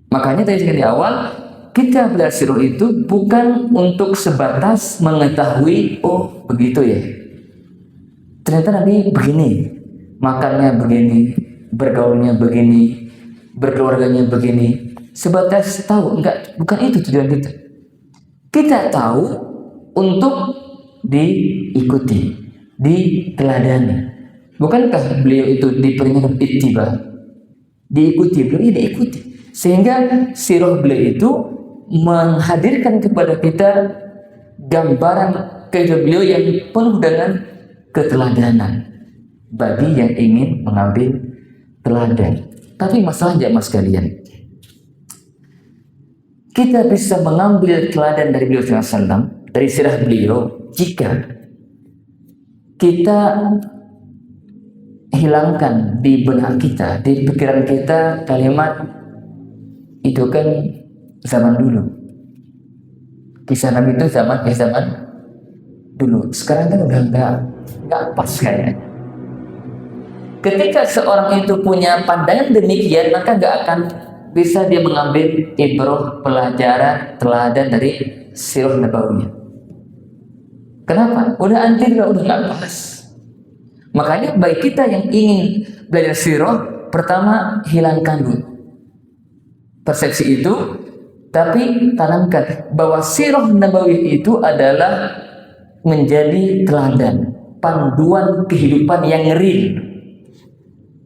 Makanya tadi di awal kita belajar sirah itu bukan untuk sebatas mengetahui, oh begitu ya, ternyata Nabi begini, makannya begini, bergaulnya begini, berkeluarganya begini, sebatas tahu. Enggak, bukan itu tujuan kita. Kita tahu untuk diikuti, diteladani. Bukankah beliau itu diperingatkan ittiba, diikuti, beliau diikuti, sehingga sirah beliau itu menghadirkan kepada kita gambaran kehidupan beliau yang penuh dengan keteladanan bagi yang ingin mengambil teladan. Tapi masalah jamaah sekalian, kita bisa mengambil teladan dari beliau SAW, dari sirah beliau, jika kita hilangkan di benak kita, di pikiran kita kalimat itu kan zaman dulu. Kisah Nabi itu zaman dulu. Sekarang kan udah nggak pas kayaknya. Ketika seorang itu punya pandangan demikian, maka nggak akan bisa dia mengambil ibrah, pelajaran, teladan dari sirah nabawiyah. Kenapa? Udah anti, udah nggak pas. Makanya bagi kita yang ingin belajar sirah, pertama hilangkan dulu persepsi itu, tapi tanamkan bahwa sirah nabawiyah itu adalah menjadi teladan, panduan kehidupan yang real.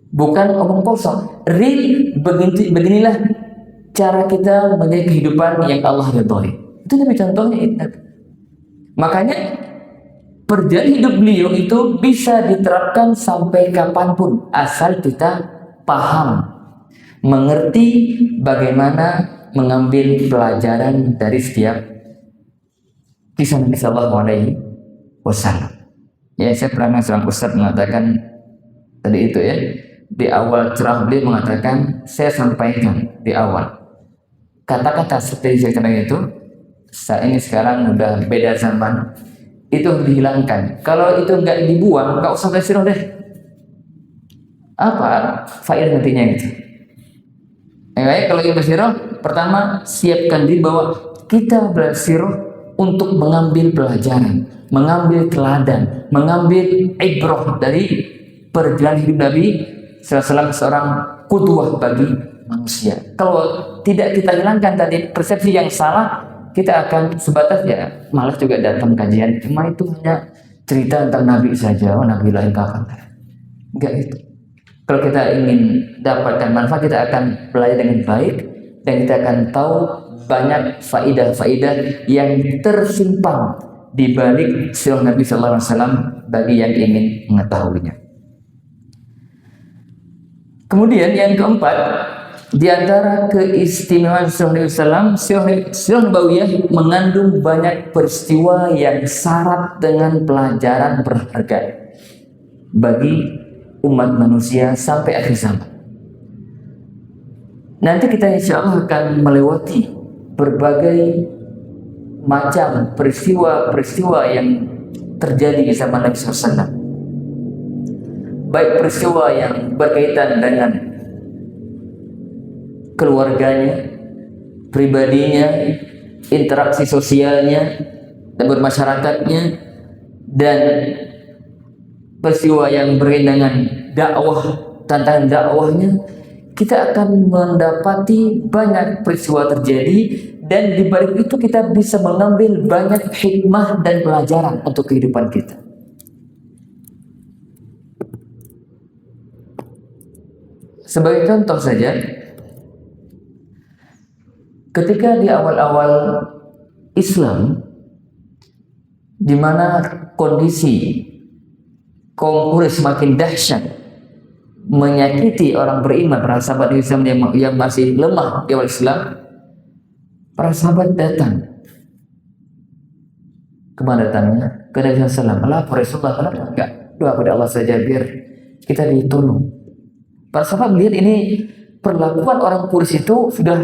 Bukan omong kosong, real. Beginilah cara kita menjadi kehidupan yang Allah ridhoi. Itu Nabi contohnya itu. Makanya perjalanan hidup beliau itu bisa diterapkan sampai kapanpun, asal kita paham, mengerti bagaimana mengambil pelajaran dari setiap kisah Nabi Sallallahu Alaihi Wasallam. Ya, saya pernah seorang ustaz mengatakan tadi itu ya, di awal cerah beliau mengatakan, saya sampaikan di awal kata-kata seperti saya itu, saat ini sekarang udah beda zaman, itu dihilangkan. Kalau itu nggak dibuang, nggak usah sirah deh. Apa faedah nantinya itu? Kalau ilmu sirah Pertama, siapkan diri bahwa kita belajar sirah untuk mengambil pelajaran, mengambil teladan, mengambil ibrah dari perjalanan hidup Nabi SAW, seorang qudwah bagi manusia. Kalau tidak kita hilangkan tadi persepsi yang salah, kita akan sebatas ya malas juga datang kajian, cuma itu hanya cerita tentang Nabi saja. Oh, Nabi lain kapan? Enggak itu. Kalau kita ingin dapatkan manfaat, kita akan belajar dengan baik dan kita akan tahu banyak faidah-faidah yang tersimpan di balik sirah Nabi Sallallahu Alaihi Wasallam bagi yang ingin mengetahuinya. Kemudian yang keempat, di antara keistimewaan sirah Nabi Sallam, sirah Nabawiyah mengandung banyak peristiwa yang syarat dengan pelajaran berharga bagi umat manusia sampai akhir zaman. Nanti kita insya Allah akan melewati berbagai macam peristiwa-peristiwa yang terjadi di zaman Nabi SAW. Baik peristiwa yang berkaitan dengan keluarganya, pribadinya, interaksi sosialnya, dan bermasyarakatnya, dan peristiwa yang berkaitan dengan dakwah, tantangan dakwahnya. Kita akan mendapati banyak peristiwa terjadi, dan di balik itu kita bisa mengambil banyak hikmah dan pelajaran untuk kehidupan kita. Sebagai contoh saja, ketika di awal-awal Islam, di mana kondisi kaum Quraisy semakin dahsyat, menyakiti orang beriman, para sahabat Islam yang masih lemah di awal Islam, para sahabat datang. Kemana datangnya? Ke Nabi SAW. Lapor Rasulullah, kenapa enggak doa pada Allah saja biar kita ditolong. Para sahabat melihat ini perlakuan orang Quraisy itu sudah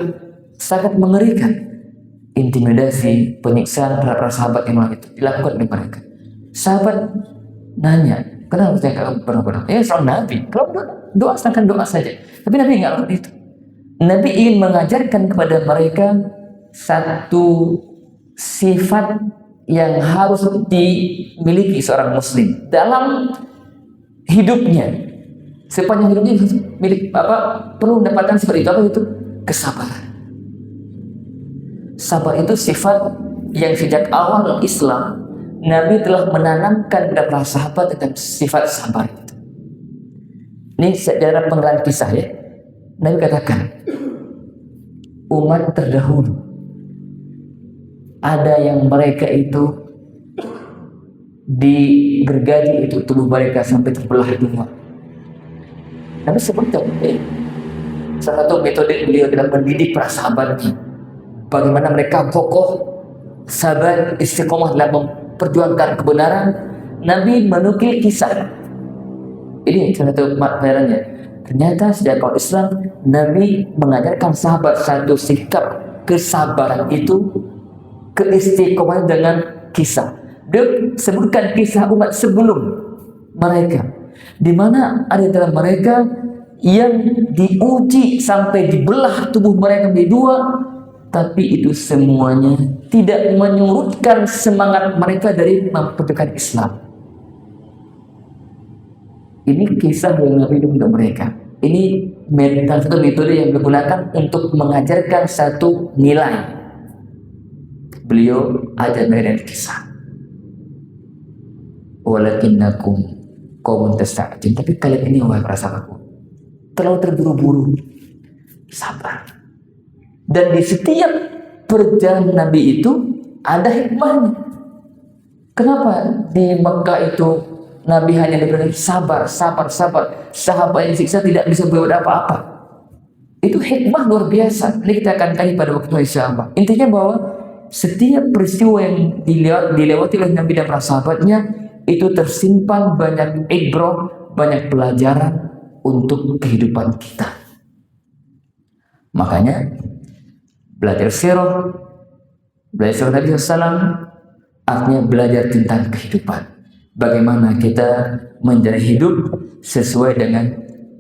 sangat mengerikan. Intimidasi, penyiksaan terhadap para sahabat yang itu dilakukan oleh mereka. Sahabat nanya, kenapa saya enggak pernah? Seorang Nabi, kalau doa sedangkan doa saja. Tapi Nabi enggak lakukan itu. Nabi ingin mengajarkan kepada mereka satu sifat yang harus dimiliki seorang Muslim dalam hidupnya. Sepanjang hidupnya perlu mendapatkan seperti itu. Apa itu? Kesabaran. Sabar itu sifat yang sejak awal Islam Nabi telah menanamkan kepada para sahabat tentang sifat sabar itu. Ini dalam penggalan kisah ya. Nabi katakan, umat terdahulu ada yang mereka itu digergaji itu tubuh mereka sampai terbelah dua. Nabi sebutkan salah satu metode beliau dalam mendidik para sahabatnya, bagaimana mereka kokoh, sabar, istiqomah dalam memperjuangkan kebenaran. Nabi menukil kisah. Ini salah satu pelajarannya. Ternyata sejak awal Islam, Nabi mengajarkan sahabat satu sikap kesabaran itu, keistiqomahan dengan kisah. Dia sebutkan kisah umat sebelum mereka, di mana ada dalam mereka yang diuji sampai dibelah tubuh mereka menjadi dua, tapi itu semuanya tidak menyurutkan semangat mereka dari memperjuangkan Islam. Ini kisah yang Nabi untuk mereka. Ini satu metode yang digunakan untuk mengajarkan satu nilai. Beliau ajar dengan kisah. Walakinnakum qaumun tasta'jilun. Tapi kalian ini wahai para sahabatku, terlalu terburu-buru. Sabar. Dan di setiap perjalanan Nabi itu ada hikmahnya. Kenapa di Mekah itu Nabi hanya diberi sabar. Sahabat yang siksa tidak bisa berbuat apa-apa. Itu hikmah luar biasa. Ini kita akan kaji pada waktu insyaallah. Intinya bahwa setiap peristiwa yang dilewati oleh Nabi dan para sahabatnya itu tersimpan banyak ibrah, banyak pelajaran untuk kehidupan kita. Makanya belajar sirah, belajar Nabi SAW artinya belajar tentang kehidupan. Bagaimana kita menjalani hidup sesuai dengan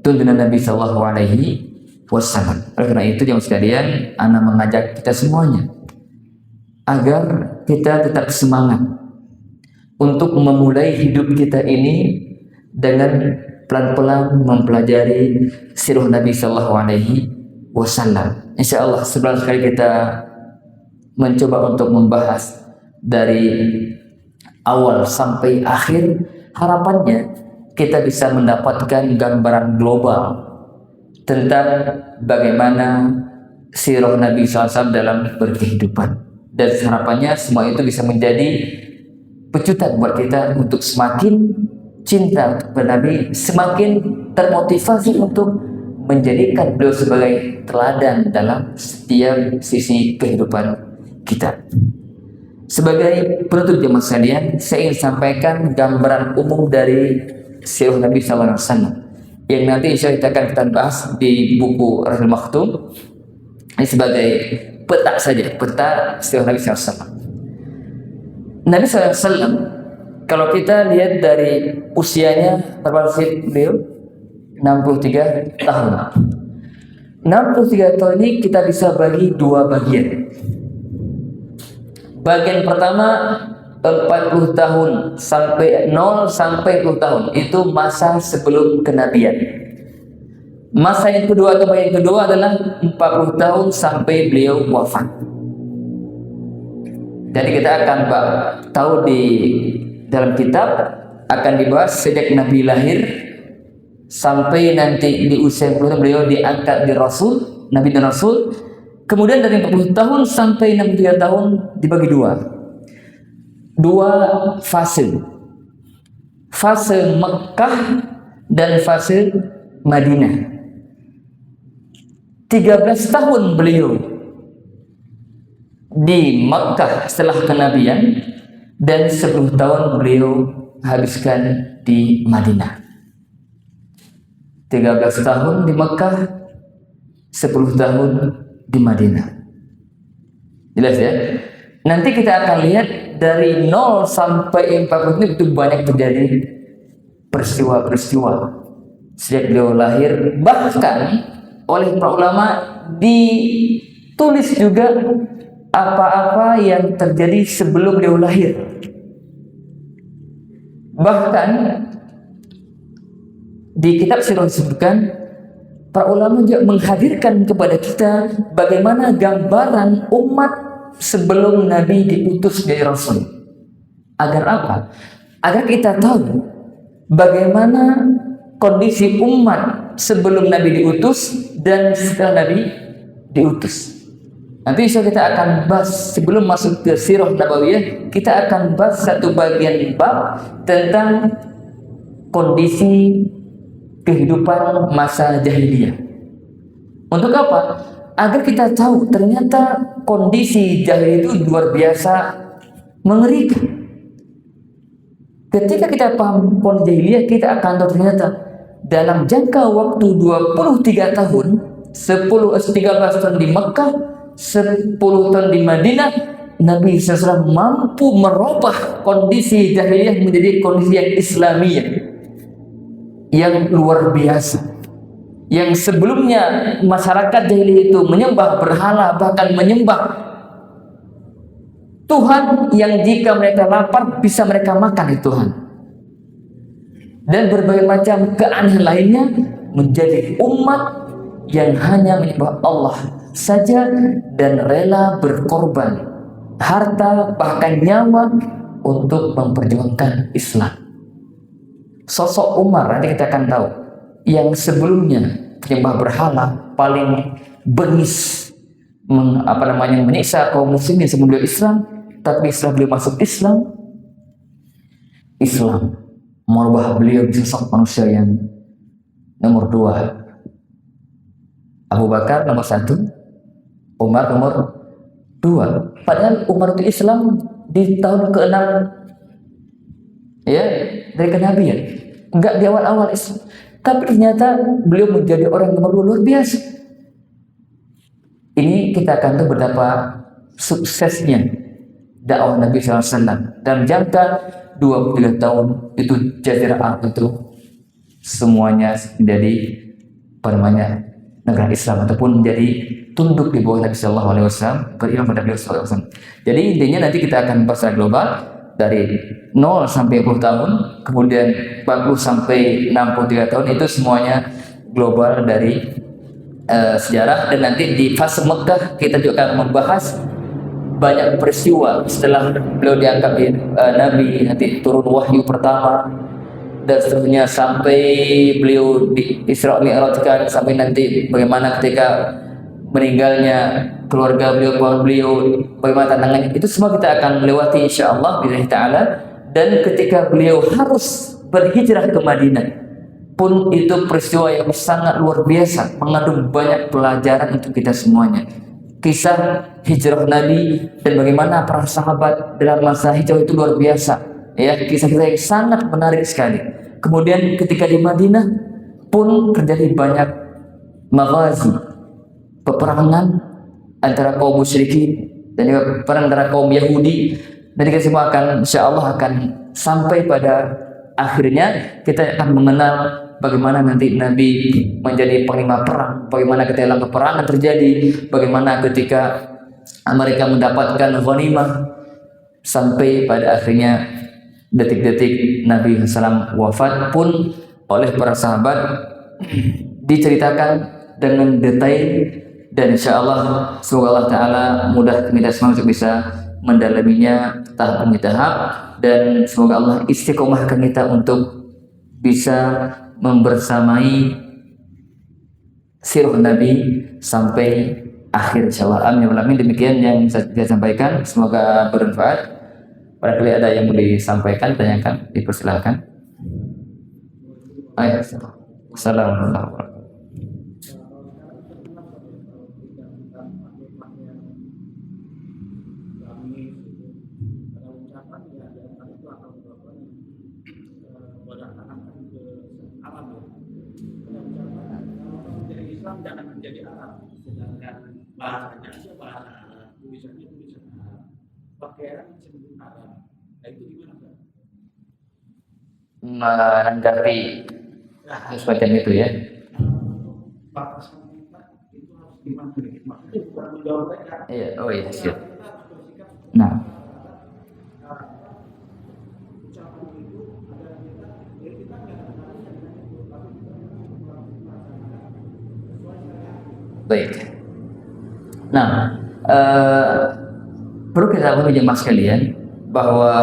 tuntunan Nabi Sallallahu Alaihi wasallam. Oleh karena itu jemaah sekalian, ana mengajak kita semuanya agar kita tetap semangat untuk memulai hidup kita ini dengan pelan-pelan mempelajari sirah Nabi Sallallahu Alaihi Wasallam. Insya Allah sebelum sekali kita mencoba untuk membahas dari awal sampai akhir, harapannya kita bisa mendapatkan gambaran global tentang bagaimana sirah Nabi SAW dalam berkehidupan, dan harapannya semua itu bisa menjadi pecutan buat kita untuk semakin cinta kepada Nabi, semakin termotivasi untuk menjadikan beliau sebagai teladan dalam setiap sisi kehidupan kita. Sebagai penutup jemaah sekalian, saya ingin sampaikan gambaran umum dari sirah Nabi SAW yang nanti insya Allah kita akan bahas di buku Rasul Maktum. Ini sebagai peta saja, peta sirah Nabi SAW. Nabi SAW, kalau kita lihat dari usianya, berapa sih beliau? 63 tahun. 63 tahun ini kita bisa bagi dua bagian. Bagian pertama 40 tahun sampai 0 sampai 10 tahun, itu masa sebelum kenabian. Masa yang kedua atau bagian kedua adalah 40 tahun sampai beliau wafat. Jadi kita akan tahu di dalam kitab akan dibahas sejak Nabi lahir sampai nanti di usia 40 beliau diangkat di Rasul, Nabi dan Rasul. Kemudian dari 40 tahun sampai 63 tahun dibagi dua fase. Fase Mekah dan fase Madinah. 13 tahun beliau di Makkah setelah kenabian, dan 10 tahun beliau habiskan di Madinah. 13 tahun di Makkah, 10 tahun di Madinah. Jelas ya? Nanti kita akan lihat dari 0 sampai 40 itu banyak terjadi peristiwa-peristiwa sejak beliau lahir. Bahkan oleh para ulama ditulis juga apa-apa yang terjadi sebelum beliau lahir. Bahkan di kitab sirah disebutkan, para ulama juga menghadirkan kepada kita bagaimana gambaran umat sebelum Nabi diutus jadi Rasul. Agar apa? Agar kita tahu bagaimana kondisi umat sebelum Nabi diutus dan setelah Nabi diutus. Nanti kita akan bahas, sebelum masuk ke sirah Nabawiyah, kita akan bahas satu bagian bab tentang kondisi kehidupan masa jahiliyah. Untuk apa? Agar kita tahu ternyata kondisi jahiliyah itu luar biasa mengerikan. Ketika kita paham kondisi jahiliyah, kita akan tahu ternyata dalam jangka waktu 23 tahun, 13 tahun di Mekah, 10 tahun di Madinah, Nabi SAW mampu merubah kondisi jahiliyah menjadi kondisi yang Islamiyah yang luar biasa. Yang sebelumnya masyarakat jahiliyah itu menyembah berhala, bahkan menyembah Tuhan yang jika mereka lapar bisa mereka makan itu Tuhan, dan berbagai macam keanehan lainnya, menjadi umat yang hanya menyembah Allah saja dan rela berkorban harta bahkan nyawa untuk memperjuangkan Islam. Sosok Umar nanti kita akan tahu, yang sebelumnya penyembah berhala, paling bengis menyiksa kaum muslimin sebelum beliau Islam, tapi setelah beliau masuk Islam merubah beliau sosok manusia yang nomor 2. Abu Bakar nomor 1, Umar nomor 2. Padahal Umar itu Islam di tahun ke-6 ya dari kenabian, enggak di awal-awal Islam, tapi ternyata beliau menjadi orang nomor 2 luar biasa. Ini kita akan tahu betapa suksesnya dakwah Nabi SAW dalam jangka 23 tahun itu. Jazirah Arab itu semuanya menjadi negara Islam ataupun menjadi tunduk di bawah Nabi Shallallahu Alaihi Wasallam, beriman pada beliau Shallallahu Alaihi Wasallam. Jadi intinya nanti kita akan bahas secara global dari 0 sampai 10 tahun, kemudian 40 sampai 63 tahun, itu semuanya global dari sejarah. Dan nanti di fase Mekah kita juga akan membahas banyak peristiwa setelah beliau diangkat Nabi, nanti turun wahyu pertama dan seterusnya sampai beliau di Isra Mi'rajkan, sampai nanti bagaimana ketika meninggalnya keluarga beliau, bagaimana tantangannya, itu semua kita akan melewati insyaallah billahi taala. Dan ketika beliau harus berhijrah ke Madinah pun itu peristiwa yang sangat luar biasa, mengandung banyak pelajaran untuk kita semuanya. Kisah hijrah Nabi dan bagaimana para sahabat dalam masa hijrah itu luar biasa. Ya, kisah-kisah yang sangat menarik sekali. Kemudian ketika di Madinah pun terjadi banyak maghazi, peperangan antara kaum musyrikin dan juga perang antara kaum Yahudi. Dan kita semua akan insyaallah akan sampai pada akhirnya kita akan mengenal bagaimana nanti Nabi menjadi panglima perang, bagaimana ketika dalam peperangan terjadi, bagaimana ketika mereka mendapatkan ghanimah, sampai pada akhirnya detik-detik Nabi SAW wafat pun oleh para sahabat diceritakan dengan detail. Dan insyaallah semoga Allah Ta'ala mudah kita semua untuk bisa mendalaminya tahap demi tahap, dan semoga Allah istiqomahkan kita untuk bisa membersamai sirah Nabi sampai akhir insyaallah. Amin. Demikian yang saya sampaikan, semoga bermanfaat. Barangkali ada yang mau disampaikan, tanyakan, dipersilahkan. Assalamualaikum. Jangan menjadi Arab, sedangkan bahasanya bahasa Arab, tulisannya tulisan Arab, pakaian cenderung Arab. Nah, itu gimana, Pak? Menanggapi semacam itu ya. Batasan kita itu harus gimana? Maksudnya bukan menjauh mereka. Iya, oh iya, siap. Nah, baik. Nah, perlu kita pahami jemaah sekalian bahwa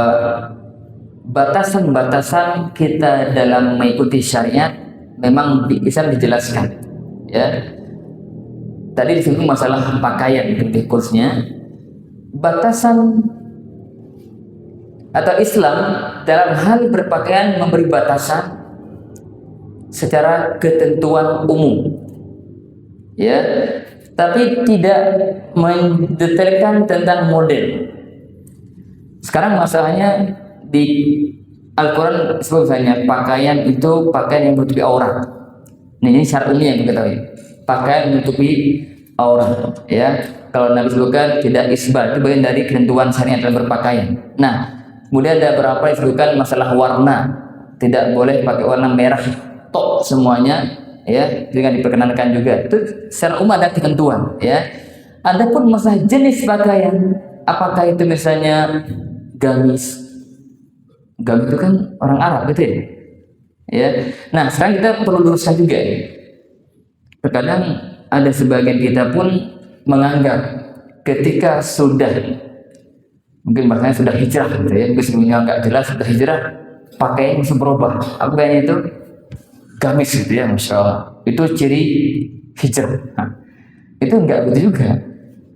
batasan-batasan kita dalam mengikuti syariat memang bisa dijelaskan. Ya, tadi disinggung masalah pakaian di kursnya. Batasan atau Islam dalam hal berpakaian memberi batasan secara ketentuan umum. Ya, tapi tidak mendetailkan tentang model. Sekarang masalahnya di Al-Quran misalnya pakaian itu pakaian yang menutupi aurat. Ini syarat umum yang kita ketahui. Pakaian menutupi aurat. Ya, kalau Nabi sebutkan tidak isbal, itu bagian dari ketentuan syariat dalam berpakaian. Nah, kemudian ada beberapa yang disebutkan masalah warna. Tidak boleh pakai warna merah tok semuanya. Ya, dengan diperkenankan juga. Itu secara umum ada ketentuan. Ya, adapun masalah jenis pakaian, apakah itu misalnya gamis? Gamis itu kan orang Arab, gitu ya. Ya. Nah, sekarang kita perlu luruskan juga. Ya. Terkadang ada sebagian kita pun menganggap ketika sudah mungkin bahasanya sudah hijrah, gitu ya. Mungkin sebelumnya nggak jelas sudah hijrah, pakaian bisa berubah. Apa yang itu? Gamis gitu ya, Masya Allah. Itu ciri hijrah. Nah, itu enggak begitu juga.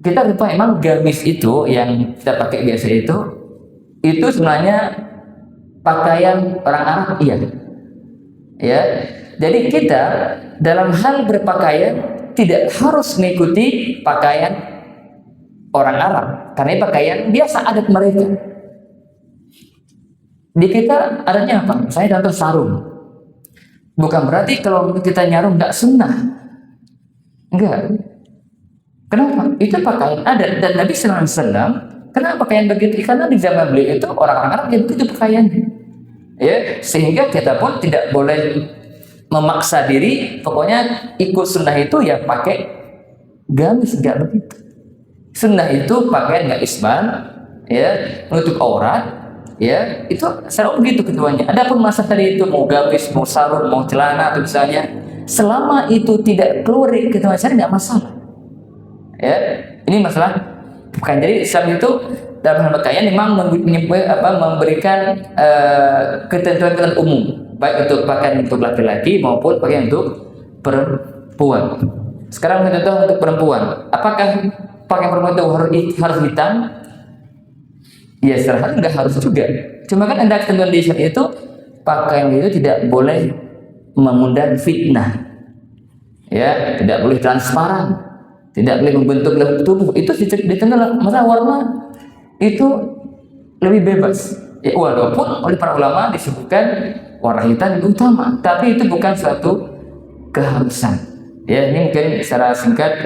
Kita lupa emang gamis itu yang kita pakai biasa itu sebenarnya pakaian orang Arab, iya. Ya. Jadi kita dalam hal berpakaian tidak harus mengikuti pakaian orang Arab, karena pakaian biasa adat mereka. Di kita adanya apa? Saya contoh sarung. Bukan berarti kalau kita nyarung nggak sunnah. Enggak. Kenapa? Itu pakaian adat. Dan Nabi SAW, kenapa pakaian begitu? Karena di zaman beliau itu orang-orang Arab yang begitu pakaiannya. Ya, sehingga kita pun tidak boleh memaksa diri, pokoknya ikut sunnah itu ya pakai gamis, enggak begitu. Sunnah itu pakaian nggak isban, ya, menutup aurat, ya, itu selalu begitu keduanya. Adapun masa tadi itu mau gamis, mau sarung, mau celana atau misalnya, selama itu tidak keluar dari ketentuan syariat nggak masalah. Ya, ini masalah bukan. Jadi Islam itu dalam hal pakaian memang memberikan ketentuan umum, baik untuk pakaian untuk laki-laki maupun pakaian untuk perempuan. Sekarang contoh untuk perempuan, apakah pakaian perempuan itu harus hitam? Ya, secara nggak harus juga. Cuma kan ada ketentuan di syariat itu, pakaian itu tidak boleh mengundang fitnah, ya, tidak boleh transparan, tidak boleh membentuk tubuh. Itu ditentukan masalah warna itu lebih bebas. Ya, walaupun oleh para ulama disebutkan warna hitam itu utama, tapi itu bukan suatu keharusan. Ya, ini mungkin secara singkat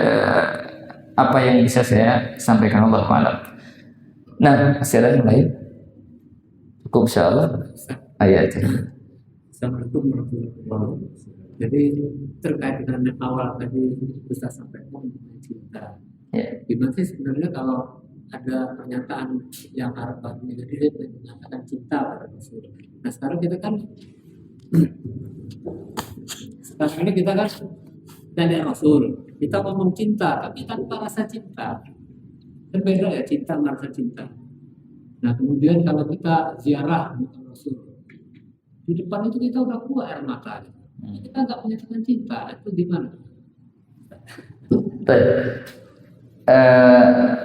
apa yang bisa saya sampaikan. Allah a'lam. Nah, masih ada yang lain? Cukup insyaallah. Ayat. Assalamualaikum warahmatullahi wabarakatuh. Jadi terkait dengan yang awal tadi Ustaz sampaikan mengenai cinta. Ya. Gimana sih sebenarnya kalau ada pernyataan yang harapannya jadi dia mengatakan cinta pada Rasul. Nah sekarang kita kan dari Rasul kita ngomong cinta tapi tanpa rasa cinta. Kan beda ya cinta sama rasa cinta. Nah kemudian kalau kita ziarah Rasul, di depan itu kita udah keluar air mata. Kita nggak menyatakan cinta, itu gimana?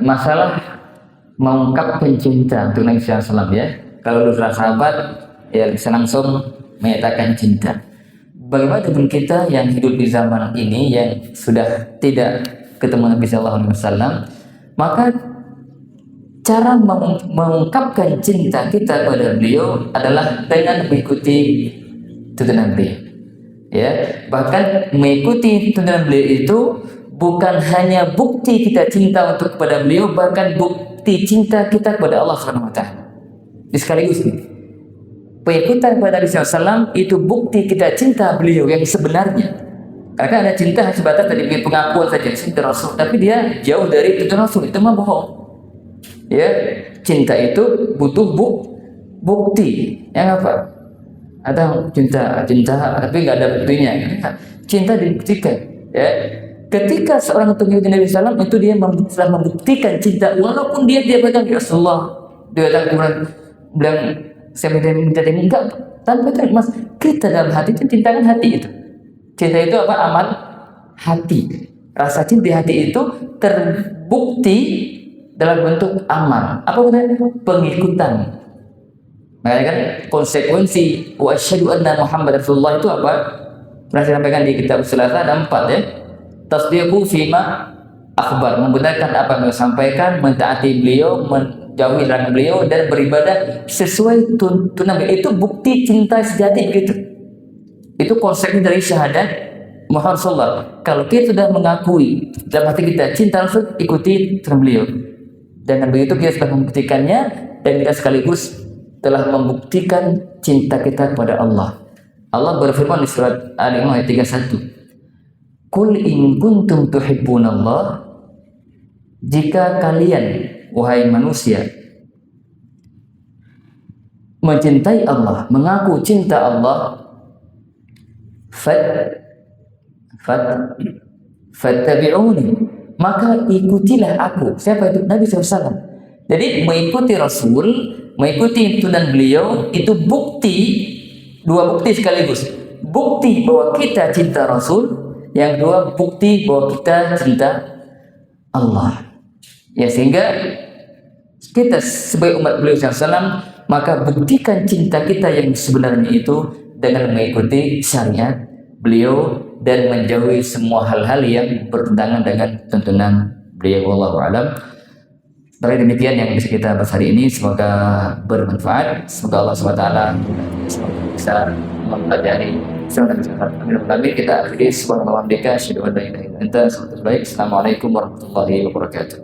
Masalah mengungkapkan cinta untuk Nabi SAW, ya. Kalau dulu sahabat ya bisa langsung menyatakan cinta. Bagaimana dengan kita yang hidup di zaman ini yang sudah tidak ketemu Nabi SAW, maka cara mengungkapkan cinta kita pada beliau adalah dengan mengikuti tuntunan beliau. Ya, bahkan mengikuti tuntunan beliau itu bukan hanya bukti kita cinta untuk kepada beliau, bahkan bukti cinta kita kepada Allah Subhanahu wa taala. Sekaligus pengikutan kepada Nabi SAW itu bukti kita cinta beliau yang sebenarnya. Karena ada cinta sebatas tadi pengakuan saja cinta Rasul, tapi dia jauh dari tuntunan Rasul, itu mah bohong. Ya, cinta itu butuh bukti. Yang apa? Ada cinta tapi nggak ada buktinya. Cinta dibuktikan. Ya, ketika seorang itu mengikuti Nabi SAW itu dia telah membuktikan cinta, walaupun dia bilang ya Rasulullah, dia datang bilang saya minta enggak, tanpa itu mas kita dalam hati itu cinta kan hati itu. Cinta itu apa? Amal hati. Rasa cinta di hati itu terbukti dalam bentuk amal. Apa namanya? Pengikutan. Makanya kan konsekuensi wa asyhadu anna Muhammad Rasulullah itu apa? Pernah saya sampaikan di kitab Salatah ada 4 ya. Tasdiqu fima akhbar, membenarkan apa yang beliau sampaikan, mentaati beliau, menjauhi larangan beliau dan beribadah sesuai tuntunan beliau. Itu bukti cinta sejati begitu. Itu konsepnya dari syahadat Muhammad Rasulullah. Kalau kita sudah mengakui dalam hati kita cinta Rasul, ikuti tuntunan beliau. Dengan begitu kita sudah membuktikannya dan kita sekaligus telah membuktikan cinta kita kepada Allah. Allah berfirman di surat Al-Imran ayat 31. Qul in kuntum tuhibbunallah, jika kalian wahai manusia mencintai Allah, mengaku cinta Allah, fattabi'uni, maka ikutilah aku. Siapa itu? Nabi SAW. Jadi mengikuti Rasul, mengikuti tuntunan beliau itu bukti, 2 bukti sekaligus. Bukti bahwa kita cinta Rasul, yang kedua bukti bahwa kita cinta Allah. Ya, sehingga kita sebagai umat beliau SAW, maka buktikan cinta kita yang sebenarnya itu dengan mengikuti syariat beliau dan menjauhi semua hal-hal yang bertentangan dengan tuntunan beliau. Wallahu a'lam. Baik, demikian yang bisa kita bahas hari ini, semoga bermanfaat. Semoga Allah SWT bisa mempelajari. Kami kita akhiri subhanallah hamdika asyhadu an la ilaha illa anta astaghfiruka wa atubu ilaik. Assalamualaikum warahmatullahi wabarakatuh.